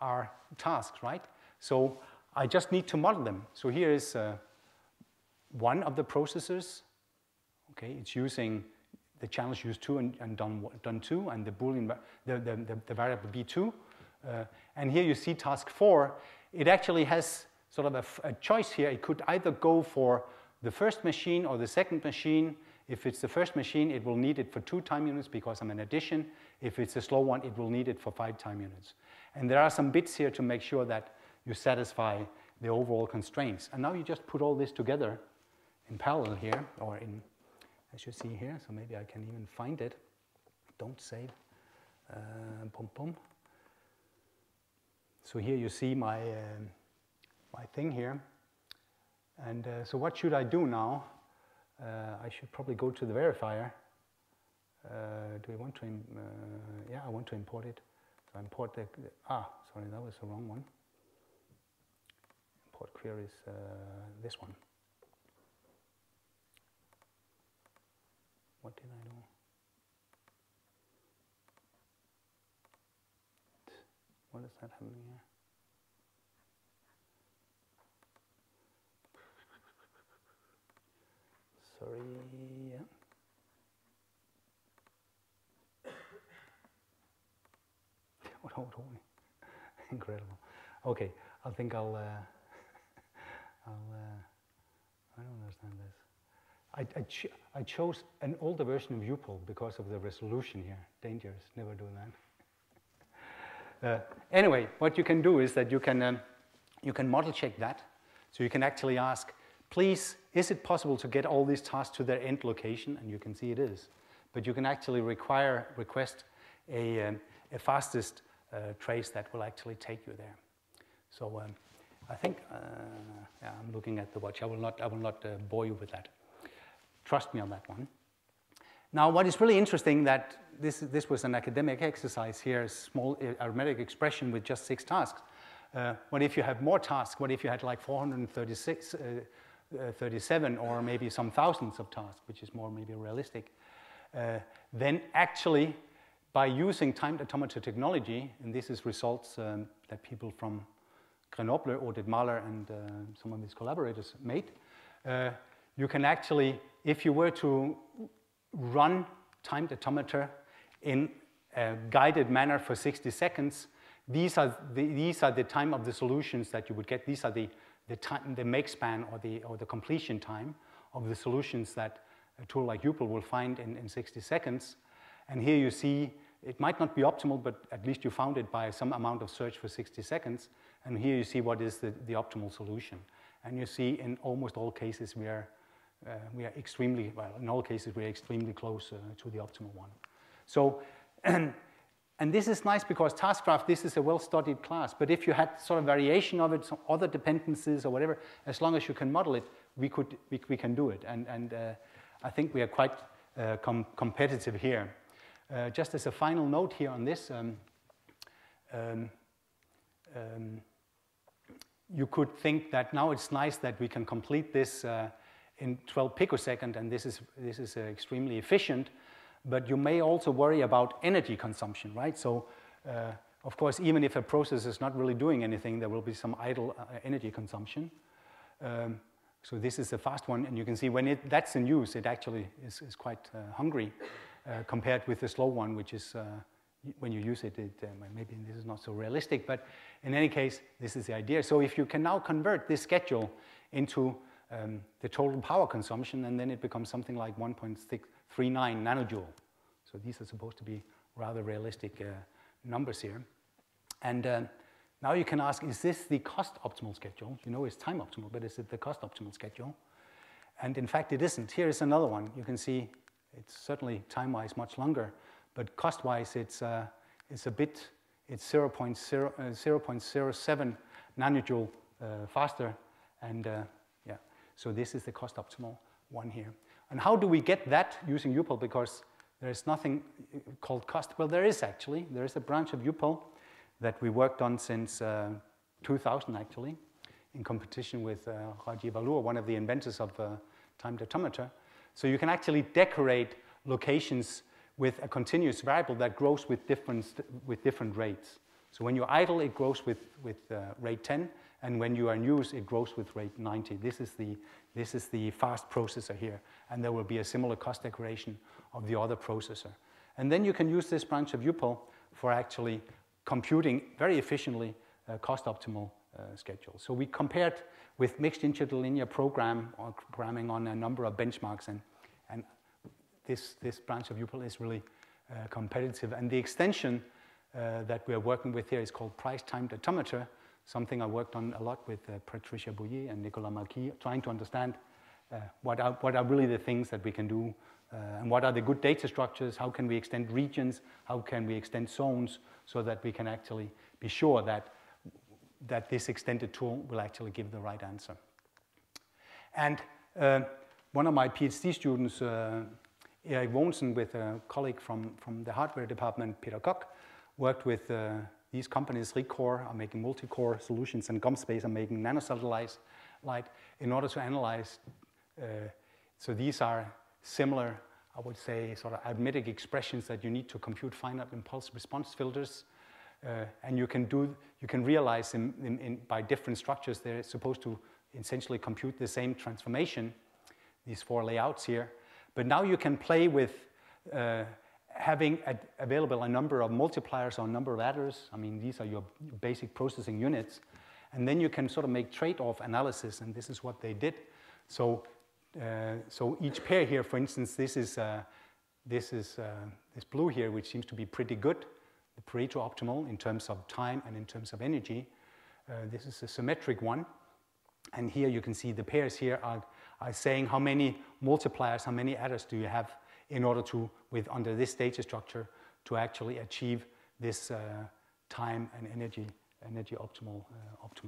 are tasks, right? So I just need to model them. So here is one of the processors. Okay, it's using the channels used 2 and done 2, and the Boolean, the variable b2. And here you see task 4. It actually has sort of a choice here. It could either go for the first machine or the second machine. If it's the first machine, it will need it for 2 time units because I'm an addition. If it's a slow one, it will need it for 5 time units. And there are some bits here to make sure that you satisfy the overall constraints. And now you just put all this together in parallel here, or in, as you see here. So maybe I can even find it. Don't save. Boom, boom. So here you see my thing here. And so what should I do now? I should probably go to the verifier. Do we want to, yeah, I want to import it. So import sorry, that was the wrong one. Import queries, this one. What did I do? What is that happening here? Sorry, yeah. Hold on. Incredible. Okay, I think I don't understand this. I chose an older version of Upol because of the resolution here. Dangerous, never do that. Anyway, what you can do is that you can model check that. So you can actually ask, please, is it possible to get all these tasks to their end location? And you can see it is. But you can actually request a fastest trace that will actually take you there. So I think, yeah, I'm looking at the watch. I will not bore you with that. Trust me on that one. Now, what is really interesting that this was an academic exercise here, a small arithmetic expression with just 6 tasks. What if you have more tasks? What if you had like 437 or maybe some thousands of tasks, which is more maybe realistic? Then actually, by using timed automata technology, and this is results that people from Grenoble, Oded Mahler, and some of his collaborators made, you can actually, if you were to run timed automata in a guided manner for 60 seconds, these are the time of the solutions that you would get. These are the make span or the completion time of the solutions that a tool like Upal will find in 60 seconds. And here you see, it might not be optimal, but at least you found it by some amount of search for 60 seconds. And here you see what is the optimal solution. And you see in almost all cases we are extremely, well, in all cases we are extremely close to the optimal one. So, and this is nice because Taskcraft, this is a well-studied class. But if you had sort of variation of it, some other dependencies or whatever, as long as you can model it, we can do it. And I think we are quite competitive here. Just as a final note here on this, you could think that now it's nice that we can complete this in 12 picoseconds, and this is extremely efficient. But you may also worry about energy consumption, right? So, of course, even if a process is not really doing anything, there will be some idle energy consumption. So this is a fast one, and you can see when that's in use, it actually is quite hungry compared with the slow one, which is when you use it, maybe this is not so realistic, but in any case, this is the idea. So if you can now convert this schedule into the total power consumption, and then it becomes something like 1.639 nanojoule. So these are supposed to be rather realistic numbers here. And now you can ask, is this the cost optimal schedule? You know it's time optimal, but is it the cost optimal schedule? And in fact, it isn't. Here is another one. You can see it's certainly time-wise much longer, but cost-wise it's a bit, it's 0.07 nanojoule faster. And yeah, so this is the cost optimal one here. And how do we get that using Upal? Because there is nothing called cost. Well, there is actually. There is a branch of Upal that we worked on since 2000, actually, in competition with Rajiv Alur, one of the inventors of timed automata. So you can actually decorate locations with a continuous variable that grows with different rates. So when you're idle, it grows with rate 10, and when you are in use, it grows with rate 90. This is the fast processor here, and there will be a similar cost decoration of the other processor. And then you can use this branch of Upal for actually computing very efficiently cost-optimal schedules. So we compared with mixed interlinear programming on a number of benchmarks, and this branch of Upal is really competitive. And the extension that we are working with here is called price-timed automata, something I worked on a lot with Patricia Bouillet and Nicolas Marquis, trying to understand what are really the things that we can do, and what are the good data structures, how can we extend regions, how can we extend zones, so that we can actually be sure that this extended tool will actually give the right answer. And one of my PhD students, Erik Wohnsen, with a colleague from the hardware department, Peter Koch, worked with these companies. Recore are making multi-core solutions, and Gomspace are making nanosatellite in order to analyze. So these are similar, I would say, sort of arithmetic expressions that you need to compute finite impulse response filters. And you can realize by different structures, they're supposed to essentially compute the same transformation, these four layouts here. But now you can play with having available a number of multipliers or a number of adders. I mean, these are your basic processing units. And then you can sort of make trade-off analysis, and this is what they did. So each pair here, for instance, this blue here, which seems to be pretty good, the Pareto optimal in terms of time and in terms of energy. This is a symmetric one. And here you can see the pairs here are saying how many multipliers, how many adders do you have in order to, under this data structure, to actually achieve this time and energy optimal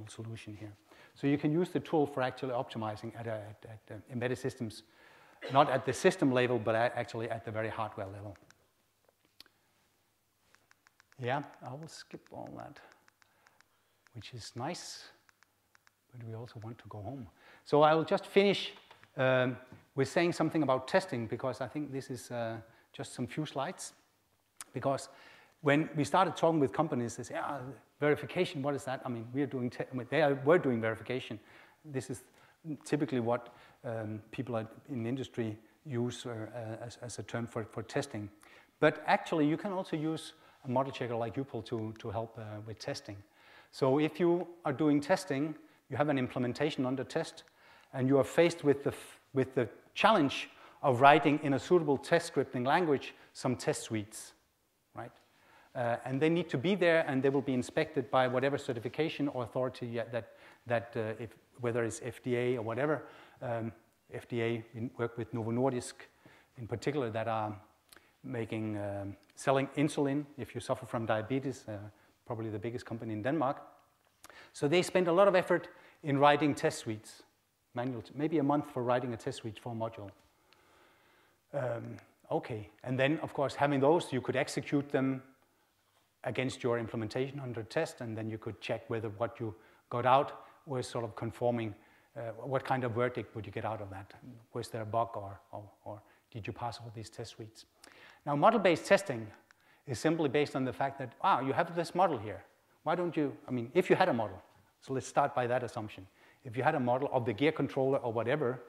solution here. So you can use the tool for actually optimizing at embedded systems, not at the system level, but actually at the very hardware level. Yeah, I will skip all that, which is nice, but we also want to go home. So I will just finish with saying something about testing, because I think this is just some few slides. Because when we started talking with companies, they say, verification, what is that? I mean, we're doing we're doing verification. This is typically what people in industry use as a term for testing. But actually, you can also use a model checker like Upal to help with testing. So if you are doing testing, you have an implementation under test, and you are faced with the challenge of writing in a suitable test scripting language some test suites, right? And they need to be there, and they will be inspected by whatever certification or authority whether it's FDA or whatever. FDA, we work with Novo Nordisk in particular, that are selling insulin if you suffer from diabetes, probably the biggest company in Denmark. So they spend a lot of effort in writing test suites, manual, maybe a month for writing a test suite for a module. Okay, and then of course having those, you could execute them against your implementation under test, and then you could check whether what you got out was sort of conforming, what kind of verdict would you get out of that? Was there a bug or did you pass all these test suites? Now, model-based testing is simply based on the fact that, you have this model here. Why don't you, I mean, if you had a model, so let's start by that assumption. If you had a model of the gear controller or whatever,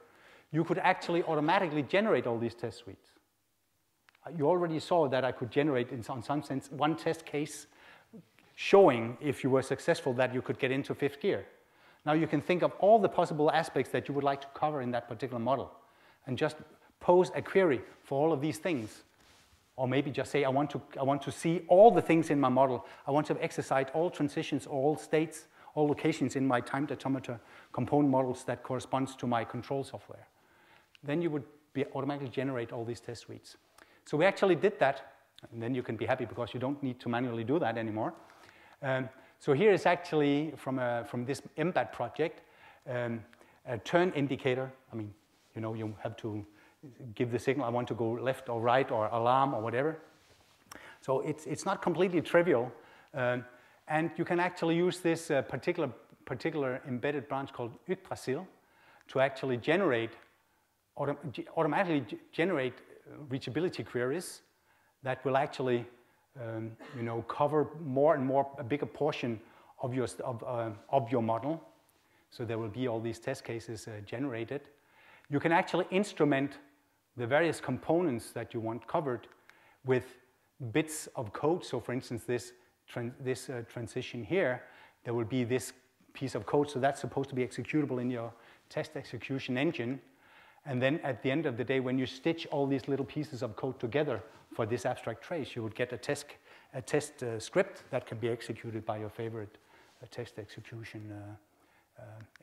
you could actually automatically generate all these test suites. You already saw that I could generate, in some sense, one test case showing, if you were successful, that you could get into fifth gear. Now you can think of all the possible aspects that you would like to cover in that particular model and just pose a query for all of these things. Or maybe just say, I want to see all the things in my model. I want to exercise all transitions, all states, all locations in my timed automata component models that corresponds to my control software. Then you would automatically generate all these test suites. So we actually did that, and then you can be happy because you don't need to manually do that anymore. So here is actually from this embed project, a turn indicator. I mean, you have to give the signal, I want to go left or right or alarm or whatever. So it's not completely trivial. And you can actually use this particular embedded branch called Yggdrasil to actually automatically generate reachability queries that will actually cover more and more, a bigger portion of your model. So there will be all these test cases generated. You can actually instrument the various components that you want covered with bits of code. So for instance, this transition here, there will be this piece of code. So that's supposed to be executable in your test execution engine. And then at the end of the day, when you stitch all these little pieces of code together for this abstract trace, you would get a test script that can be executed by your favorite test execution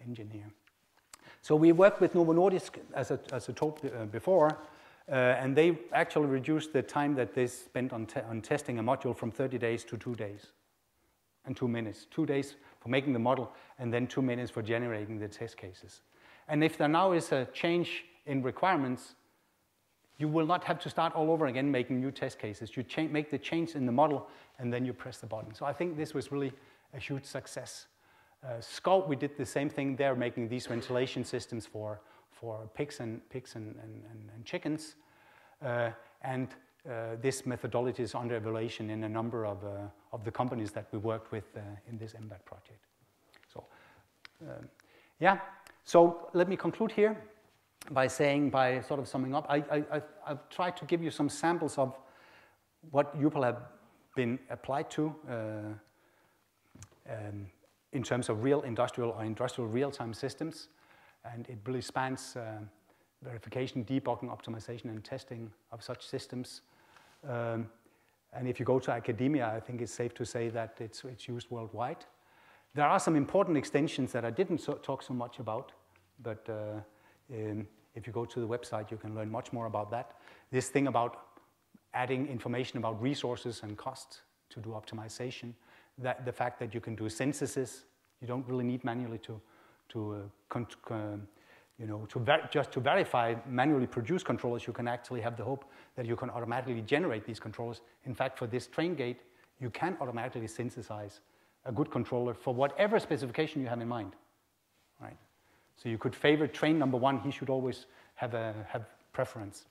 engine here. So we worked with Novo Nordisk, as I told before, and they actually reduced the time that they spent on testing a module from 30 days to 2 days and 2 minutes. 2 days for making the model, and then 2 minutes for generating the test cases. And if there now is a change in requirements, you will not have to start all over again making new test cases. You make the change in the model, and then you press the button. So I think this was really a huge success. Scout, we did the same thing there, making these ventilation systems for pigs and chickens. This methodology is under evaluation in a number of the companies that we worked with in this embed project. So, So let me conclude here by sort of summing up. I've tried to give you some samples of what Upal have been applied to in terms of real industrial or industrial real-time systems. And it really spans verification, debugging, optimization, and testing of such systems. And if you go to academia, I think it's safe to say that it's used worldwide. There are some important extensions that I didn't talk so much about, but if you go to the website, you can learn much more about that. This thing about adding information about resources and costs to do optimization, the fact that you can do synthesis, you don't really need manually just to verify manually produced controllers. You can actually have the hope that you can automatically generate these controllers. In fact, for this train gate, you can automatically synthesize a good controller for whatever specification you have in mind, right? So you could favor train number 1. He should always have preference.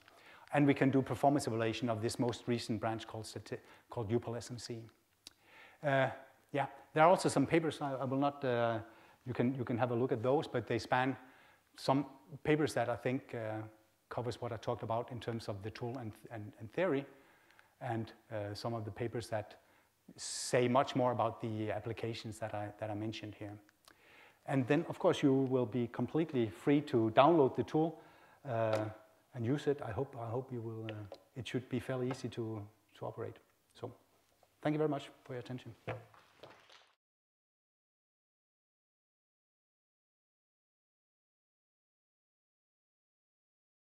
And we can do performance evaluation of this most recent branch called UPL SMC. Yeah, there are also some papers. I will not. You can have a look at those, but they span some papers that I think covers what I talked about in terms of the tool and theory, and some of the papers that say much more about the applications that I mentioned here. And then, of course, you will be completely free to download the tool and use it. I hope you will. It should be fairly easy to operate. So, thank you very much for your attention.